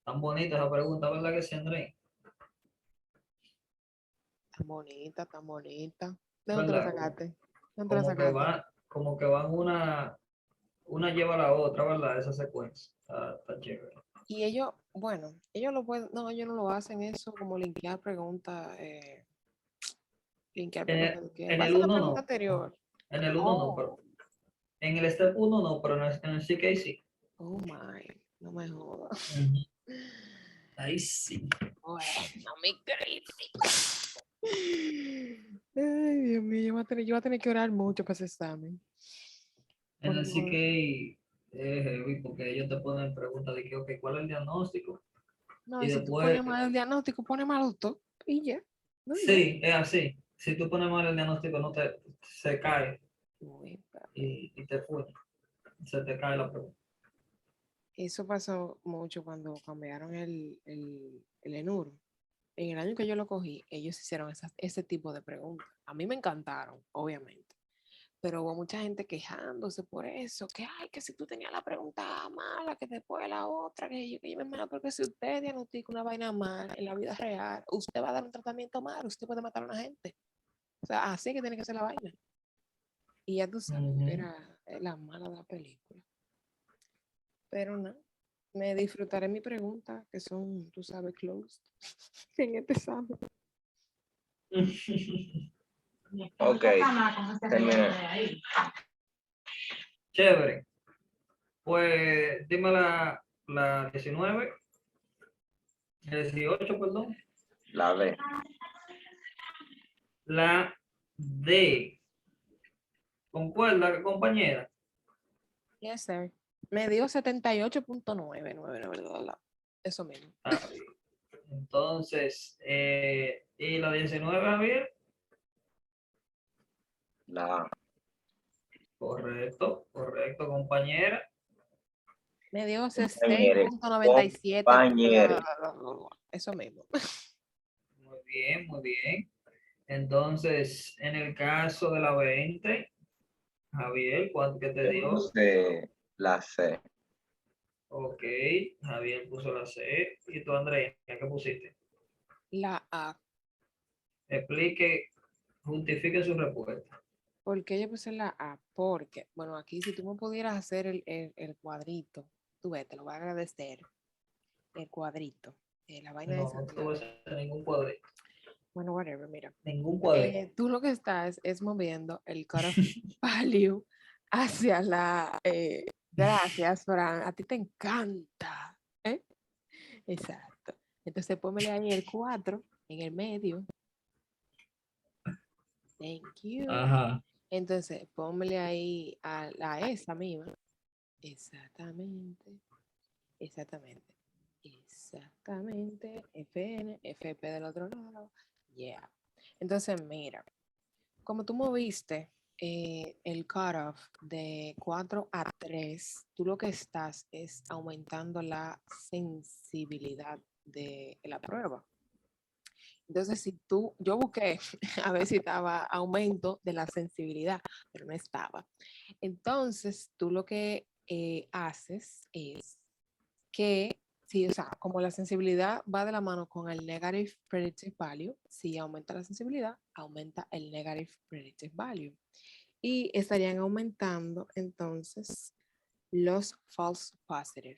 Tan bonita esa pregunta, ¿verdad que sí, André?
Tan bonita, tan bonita. ¿De dónde la
¿Verdad?
sacaste? ¿De dónde la
Como que
sacaste?
como que van una lleva a la otra, ¿verdad? Esa secuencia. Está chévere.
Y ellos, bueno, ellos lo pueden, no, ellos no lo hacen eso como linkear
En
preguntas.
el,
En
en el
base a la
uno
pregunta
no.
anterior.
En el uno no, pero
Oh,
en el step uno no, pero en el CK sí.
oh my, no me jodas.
Ujú. Ahí sí.
Bueno, mi crítico. Ay, Dios mío, yo voy a tener que orar mucho para ese examen.
En el
Porque,
CK es heavy porque ellos te ponen preguntas de que, ok, ¿cuál es el diagnóstico?
no,
Y
y si tú
después,
pones mal el diagnóstico, pones mal auto y ya. No, y ya.
sí, es así. Si tú pones mal el diagnóstico, se cae
Uy, papi.
y te fue. Se te cae la pregunta.
Eso pasó mucho cuando cambiaron el ENUR. En el año que yo lo cogí, ellos hicieron ese tipo de preguntas. A mí me encantaron, obviamente. Pero hubo mucha gente quejándose por eso, que ay, que si tú tenías la pregunta mala, que después la otra, que yo me imagino, porque si usted diagnostica una vaina mala en la vida real, usted va a dar un tratamiento mal, usted puede matar a una gente. O sea, así que tiene que ser la vaina. Y ya tú sabes,
Ujú.
era la mala de la película. Pero no, me disfrutaré mi pregunta, que son, tú sabes, closed, en este examen.
Ok, terminé.
Chévere. Pues dime la 19, 18, perdón.
La D.
La D. ¿Concuerda, compañera?
Yes, sir. Me dio 78.9, eso mismo.
Está bien. Entonces, ¿y la 19, Javier?
La A.
Correcto, correcto, compañera.
Me dio
Compañere.
6.97.
Compañere.
Eso mismo.
Muy bien, muy bien. Entonces, en el caso de la 20, Javier, ¿cuánto que te
Yo
dio?
puse la C.
Ok, Javier puso la C. ¿Y tú, Andrea, qué pusiste?
La A.
Explique, justifique su respuesta.
¿Por qué yo puse la A? Porque, bueno, aquí si tú me pudieras hacer el cuadrito, tú ves, te lo voy a agradecer. El cuadrito. La vaina
No,
esa
no
de
te voy a hacer ningún cuadrito.
bueno, whatever, mira.
Ningún cuadrito.
Tú lo que estás es moviendo el cutoff value hacia la... gracias, Fran. A ti te encanta. ¿Eh? Exacto. Entonces, póngale ahí el 4 en el medio. Thank you.
Ajá.
Entonces, póngale ahí a la esa misma. Exactamente. Exactamente. Exactamente. FN, FP del otro lado. Yeah. Entonces, mira, como tú moviste el cutoff de 4 a 3, tú lo que estás es aumentando la sensibilidad de la prueba. Entonces, si tú, yo busqué a ver si estaba aumento de la sensibilidad, pero no estaba. Entonces, tú lo que haces es que, sí, o sea, como la sensibilidad va de la mano con el negative predictive value, si aumenta la sensibilidad, aumenta el negative predictive value. Y estarían aumentando entonces los false positive.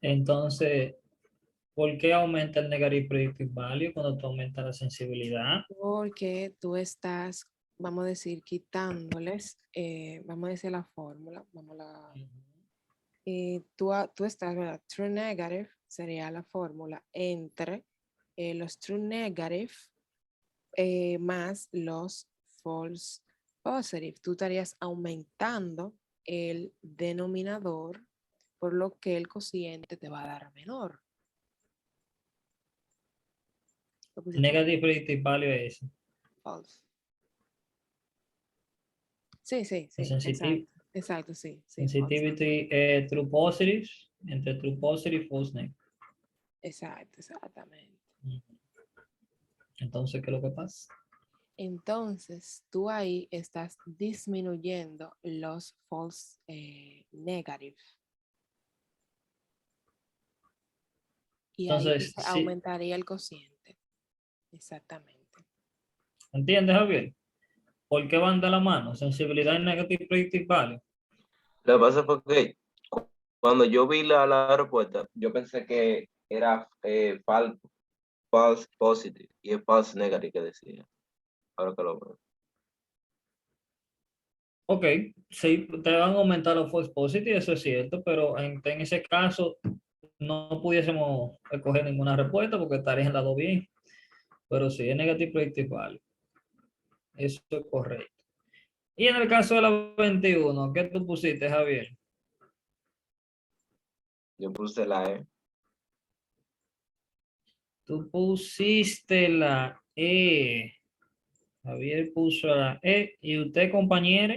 Entonces, ¿por qué aumenta el negative predictive value cuando tú aumentas la sensibilidad?
Porque tú estás, vamos a decir, quitándoles, vamos a decir la fórmula, tú estás, ¿verdad? True negative sería la fórmula entre los true negative más los false positive. Tú estarías aumentando el denominador, por lo que el cociente te va a dar menor. Lo pusiste
Negative predictive value es eso.
false. Sí, sí,
El
sí, exacto. Exacto, sí, sí, false.
sensitivity true positive entre true positive y false negative.
Exacto, exactamente.
Entonces, ¿qué es lo que pasa?
Entonces, tú ahí estás disminuyendo los false negative. Y ahí
Entonces,
entonces
sí,
aumentaría el cociente. Exactamente.
¿entiendes, Javier? ¿Por qué van de la mano? Sensibilidad y negative predictive value.
Lo que pasa fue que cuando yo vi la respuesta, yo pensé que era false positive y es false negative que decía. Ahora que lo veo.
Ok, sí, te van a aumentar los false positive, eso es cierto, pero en ese caso no pudiésemos escoger ninguna respuesta porque estarían las dos bien. Pero sí, es negative predictive value. Eso es correcto. Y en el caso de la 21, ¿qué tú pusiste, Javier?
Yo puse la E.
Tú pusiste la E. Javier puso la E. ¿Y usted, compañero?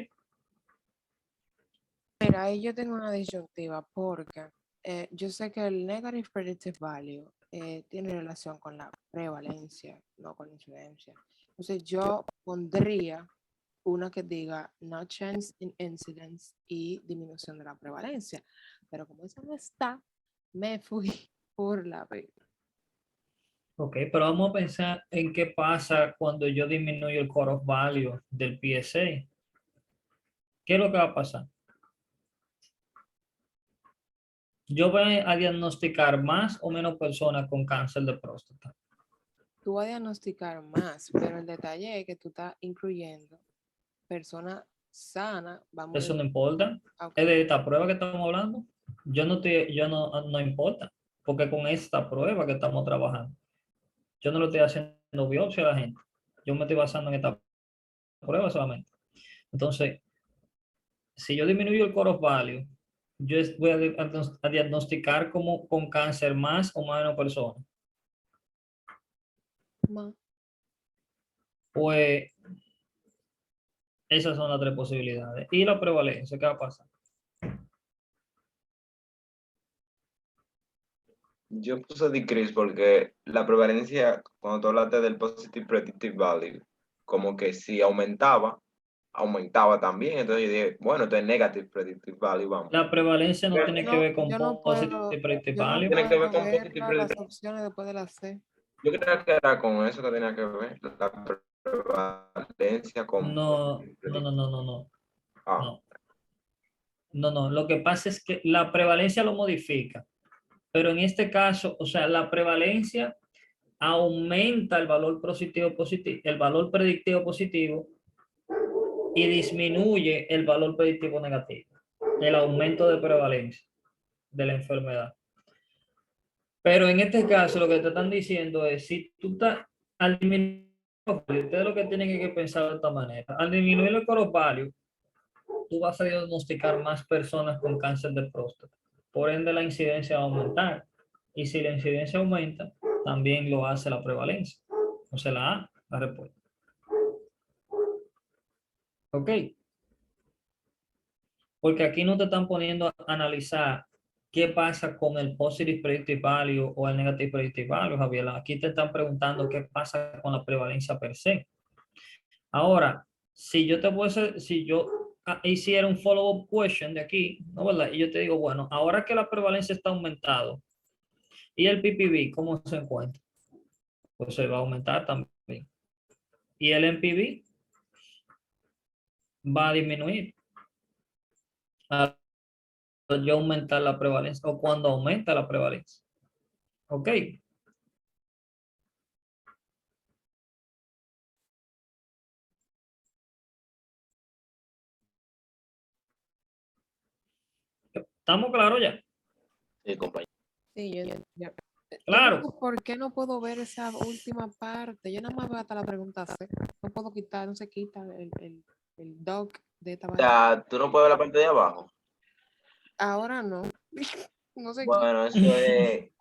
Mira, ahí yo tengo una disyuntiva porque yo sé que el negative predictive value tiene relación con la prevalencia, no con la incidencia. Entonces yo pondría una que diga no change in incidence y disminución de la prevalencia. Pero como eso no está, me fui por la B.
Ok, pero vamos a pensar en qué pasa cuando yo disminuyo el cutoff value del PSA. ¿Qué es lo que va a pasar? Yo voy a diagnosticar más o menos personas con cáncer de próstata.
Tú vas a diagnosticar más, pero el detalle es que tú estás incluyendo personas sanas, vamos a
Eso no
decir,
importa.
ok,
Es de esta prueba que estamos hablando. No importa, porque con esta prueba que estamos trabajando, yo no le estoy haciendo biopsia a la gente. Yo me estoy basando en esta prueba solamente. Entonces, si yo disminuyo el cutoff value, yo voy a diagnosticar como con cáncer más o menos personas.
más.
Pues esas son las tres posibilidades. Y la prevalencia, ¿qué va a pasar?
Yo puse decrease porque la prevalencia, cuando tú hablaste del positive predictive value, como que si aumentaba, aumentaba también. Entonces yo dije, bueno, entonces negative predictive value, vamos.
La prevalencia no
Yo
tiene que
no,
ver con
yo no
positive
puedo,
predictive
yo no
value.
Tiene que ver
puedo
con
ver
positive
las
predictive.
opciones después de la C.
Yo creo que era con eso que tenía que ver, la prevalencia con
No,
positive
no, no,
predictive.
no, no, no.
Ah,
No, no, no. Lo que pasa es que la prevalencia lo modifica. Pero en este caso, o sea, la prevalencia aumenta el valor positivo, el valor predictivo positivo y disminuye el valor predictivo negativo, el aumento de prevalencia de la enfermedad. Pero en este caso, lo que te están diciendo es, si tú estás al disminuir, ustedes lo que tienen que pensar de esta manera, al disminuir el cutoff value, tú vas a diagnosticar más personas con cáncer de próstata. Por ende, la incidencia va a aumentar. Y si la incidencia aumenta, también lo hace la prevalencia. O sea, la A, la respuesta. ¿Ok? Porque aquí no te están poniendo a analizar qué pasa con el positive predictive value o el negative predictive value, Javier. Aquí te están preguntando qué pasa con la prevalencia per se. Ahora, si yo te puedo, si yo hiciera un follow-up question de aquí, ¿no verdad? Y yo te digo, bueno, ahora que la prevalencia está aumentado y el PPV, ¿cómo se encuentra? Pues se va a aumentar también. Y el NPV va a disminuir al yo aumentar la prevalencia o cuando aumenta la prevalencia. ¿Ok? ¿Estamos claros ya?
sí, compañero.
Sí, yo no
Claro.
sé por qué no puedo ver esa última parte. Yo nada más veo hasta la pregunta C. No puedo quitar, no se quita el doc de esta
O
vaina.
sea, tú no puedes ver la parte de abajo.
Ahora no. No se quita.
Bueno, eso es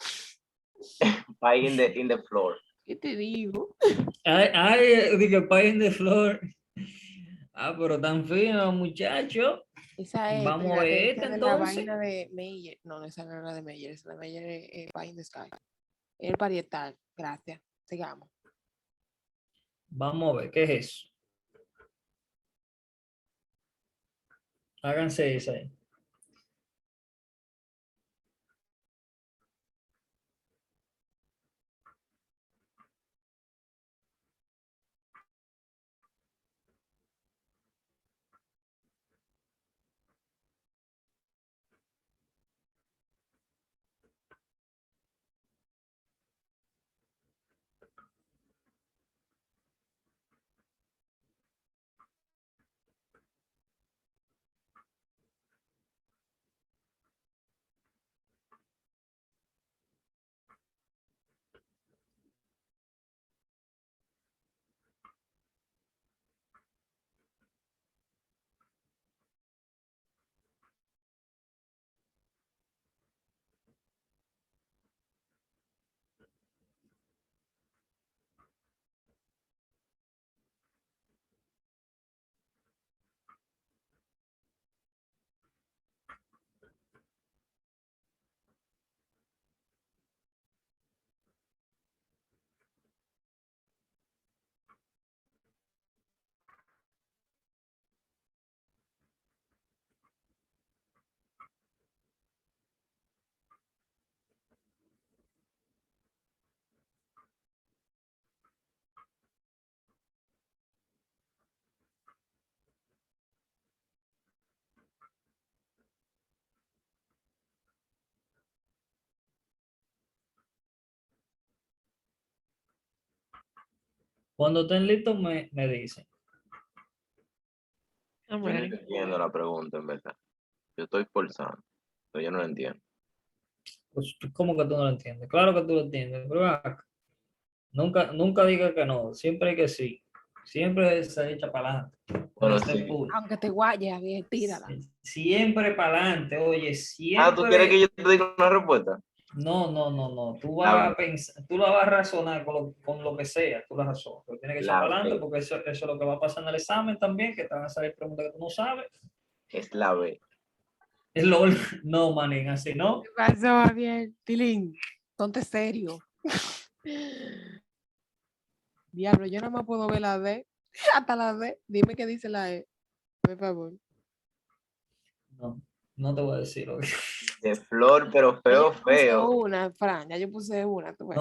pie in the floor.
¿Qué te digo?
Ay, dije, pie in the floor. Ah, pero tan fino, muchacho.
Esa es,
Vamos a
espérate,
ver
esa
este
es de la
entonces.
vaina de Meyer. No, no, esa no es la de Meyer, esa de Meyer es Pie in the Sky. El parietal, gracias. Sigamos.
Vamos a ver, ¿qué es eso? Háganse esa ahí. Cuando estén listos, me dicen.
I'm
Yo no
ready.
entiendo la pregunta, en verdad. Yo estoy forzando, pero yo no la entiendo.
Pues, ¿cómo que tú no lo entiendes? Claro que tú lo entiendes, pero ven acá. Nunca diga que no, siempre que sí. Siempre se echa para adelante. Cuando
Bueno,
esté
sí.
full.
Aunque te guayes, bien, tírala.
Siempre para adelante, oye,
¿Tú quieres que
siempre.
yo te diga una respuesta?
No. Tú
La
vas
B,
a pensar, tú la vas a razonar con lo que sea, tú la razonas. Pero tienes que echar
la
para adelante
B,
porque eso es lo que va a pasar en el examen también, que te van a salir preguntas que tú no sabes.
es la B.
Es lo, no, manín, así no.
¿Qué pasó, bien? Tilín, ponte serio. Diablo, yo no me puedo ver la D. Hasta la D. Dime qué dice la E, por favor.
No te voy a decir lo que.
De flor, pero
Ya
feo,
yo puse
feo.
una, Fran, ya yo puse una. Tú ves.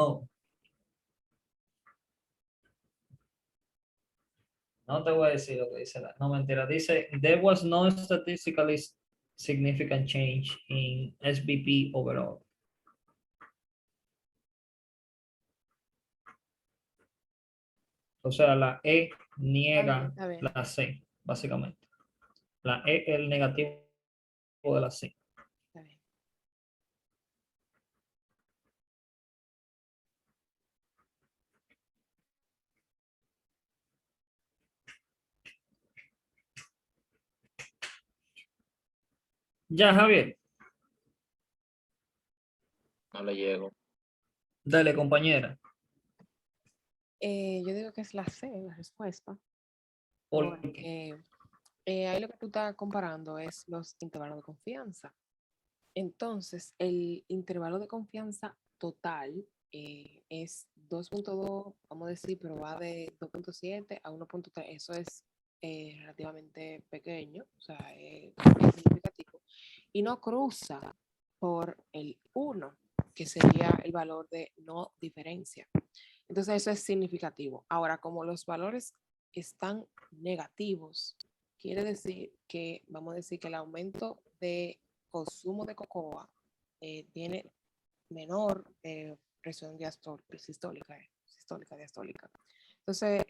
No te voy a decir lo que dice la. No, mentira. Dice, there was no statistically significant change in SBP overall. O sea, la E niega
Está bien.
la C, básicamente. La E es el negativo de la C.
Está bien.
Ya, Javier,
No le llego.
dale, compañera.
Yo digo que es la C, la respuesta.
¿Por qué?
Porque ahí lo que tú estás comparando es los intervalos de confianza. Entonces, el intervalo de confianza total es 2.2, vamos a decir, pero va de 2.7 a 1.3. Eso es relativamente pequeño, o sea, es significativo. Y no cruza por el 1, que sería el valor de no diferencia. Entonces, eso es significativo. Ahora, como los valores están negativos, quiere decir que, vamos a decir que el aumento de consumo de cocoa tiene menor presión sistólica, diastólica. Entonces,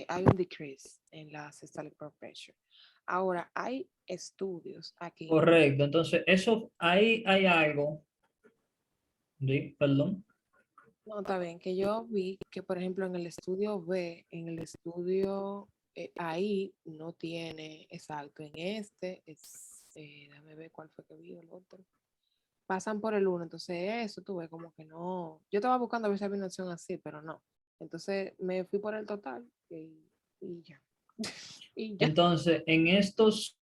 hay un decrease en la systolic blood pressure. Ahora, hay estudios aquí.
Correcto. Entonces, eso, ahí hay algo. Perdón.
No, está bien, que yo vi que, por ejemplo, en el estudio B, en el estudio ahí no tiene exacto, en este, déjame ver cuál fue que vi el otro. Pasan por el 1, entonces eso tuve como que no. Yo estaba buscando a ver si había una opción así, pero no. Entonces me fui por el total y ya. Y ya.
Entonces, en estos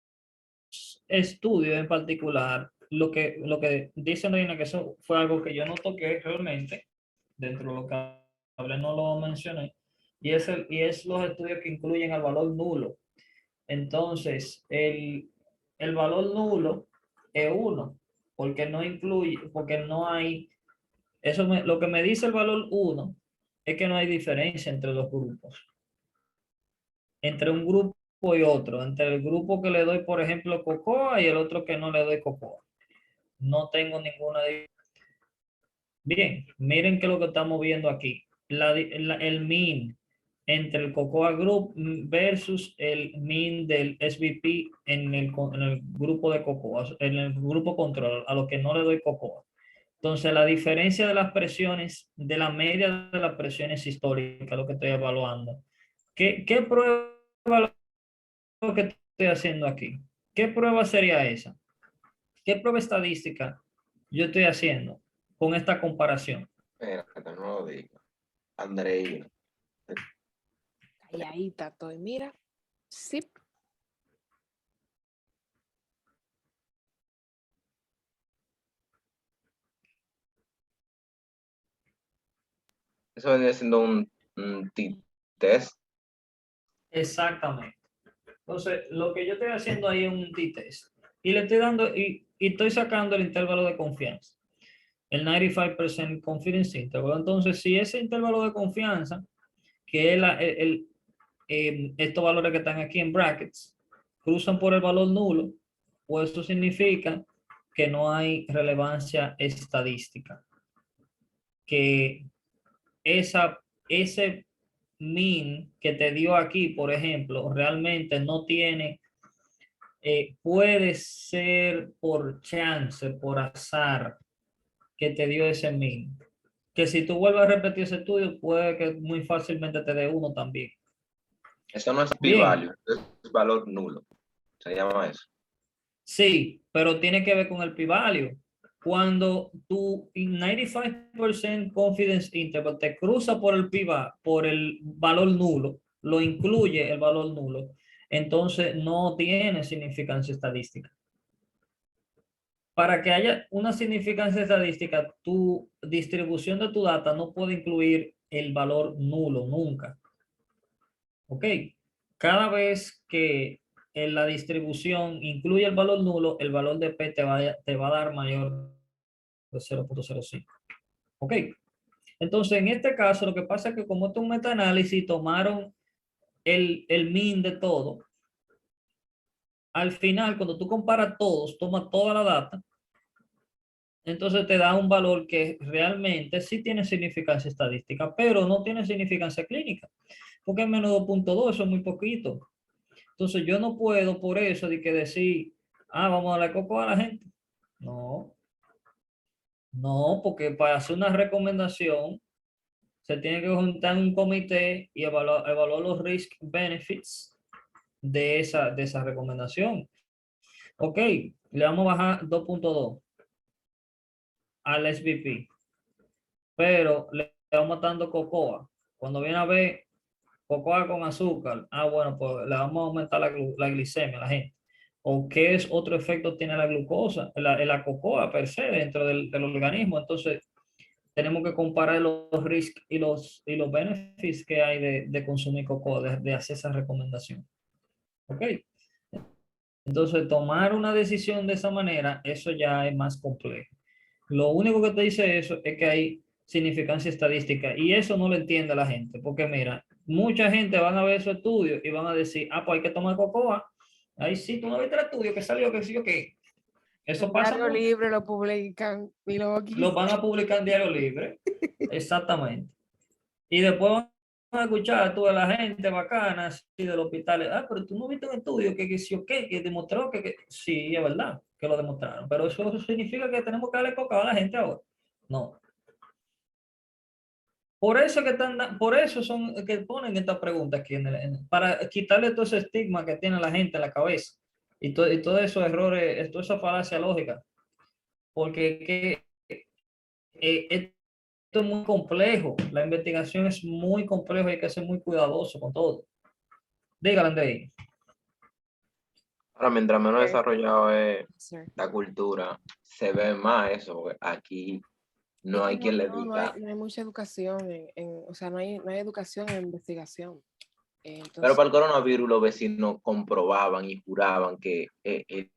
estudios en particular, lo que dice Andreina, que eso fue algo que yo no toqué realmente, dentro de lo que hablé no lo mencioné, y es los estudios que incluyen al valor nulo. Entonces, el valor nulo es 1, porque no incluye, porque no hay, lo que me dice el valor 1 es que no hay diferencia entre los grupos, entre un grupo y otro, entre el grupo que le doy, por ejemplo, cocoa y el otro que no le doy cocoa. No tengo ninguna diferencia. Bien, miren que lo que estamos viendo aquí, el mean entre el Cocoa Group versus el mean del SVP en el grupo de Cocoa, en el grupo control, a lo que no le doy Cocoa. Entonces, la diferencia de las presiones, de la media de las presiones históricas, lo que estoy evaluando. ¿Qué prueba lo que estoy haciendo aquí? ¿Qué prueba sería esa? ¿Qué prueba estadística yo estoy haciendo con esta comparación?
Espérate, no lo diga. Andreina.
Calladita estoy, mira. Sí.
Eso vendría siendo un t-test.
Exactamente. Entonces, lo que yo estoy haciendo ahí es un t-test. Y le estoy dando, y estoy sacando el intervalo de confianza. El 95% confidence interval. Entonces, si ese intervalo de confianza, que es estos valores que están aquí en brackets, cruzan por el valor nulo, pues eso significa que no hay relevancia estadística. Que ese mean que te dio aquí, por ejemplo, realmente no tiene, puede ser por chance, por azar, que te dio ese mean. Que si tú vuelves a repetir ese estudio, puede que muy fácilmente te dé 1 también.
Eso no es
Bien,
p-value, es valor nulo. Se llama eso.
sí, pero tiene que ver con el p-value. Cuando tu 95% confidence interval te cruza por por el valor nulo, lo incluye el valor nulo, entonces no tiene significancia estadística. Para que haya una significancia estadística, tu distribución de tu data no puede incluir el valor nulo nunca. ¿Ok? Cada vez que en la distribución incluye el valor nulo, el valor de P te va a dar mayor de 0.05. ¿Ok? Entonces, en este caso, lo que pasa es que como esto es un metaanálisis, tomaron el mean de todo. Al final, cuando tú comparas todos, toma toda la data, entonces te da un valor que realmente sí tiene significancia estadística, pero no tiene significancia clínica, porque es menos 2.2, eso es muy poquito. Entonces yo no puedo por eso de que decir, vamos a darle coco a la gente. No, no, porque para hacer una recomendación se tiene que juntar un comité y evaluar los risk benefits de esa recomendación. Ok, le vamos a bajar 2.2 al SVP, pero le vamos dando cocoa. Cuando viene a ver cocoa con azúcar, bueno, pues le vamos a aumentar la glicemia a la gente. ¿O qué es otro efecto tiene la glucosa, la cocoa per se dentro del organismo? Entonces, tenemos que comparar los risks y los benefits que hay de consumir cocoa, de hacer esa recomendación. ¿Ok? Entonces, tomar una decisión de esa manera, eso ya es más complejo. Lo único que te dice eso es que hay significancia estadística y eso no lo entiende la gente, porque mira, mucha gente van a ver su estudio y van a decir, pues hay que tomar cocoa. Ahí sí, tú no viste el estudio que salió, que sí o qué. Eso
En
pasa
Diario
mucho.
Libre lo publican y lo
Lo van a publicar en Diario Libre. Exactamente. Y después van a escuchar a toda la gente bacana así del hospital. Pero tú no viste un estudio que sí o qué, que demostró que sí, es verdad que lo demostraron. Pero eso significa que tenemos que darle coca a la gente ahora. No. Por eso son que ponen esta pregunta aquí para quitarle todo ese estigma que tiene la gente en la cabeza y todos esos errores, toda esa falacia lógica, porque esto es muy complejo, la investigación es muy compleja y hay que ser muy cuidadoso con todo. Dígale, André.
Ahora, mientras menos desarrollado es
Sir.
la cultura, se ve más eso, porque aquí no
Es que
hay quien le
no
diga.
hay mucha educación, o sea, no hay educación en investigación.
Pero
Entonces,
para el coronavirus los vecinos comprobaban y juraban que el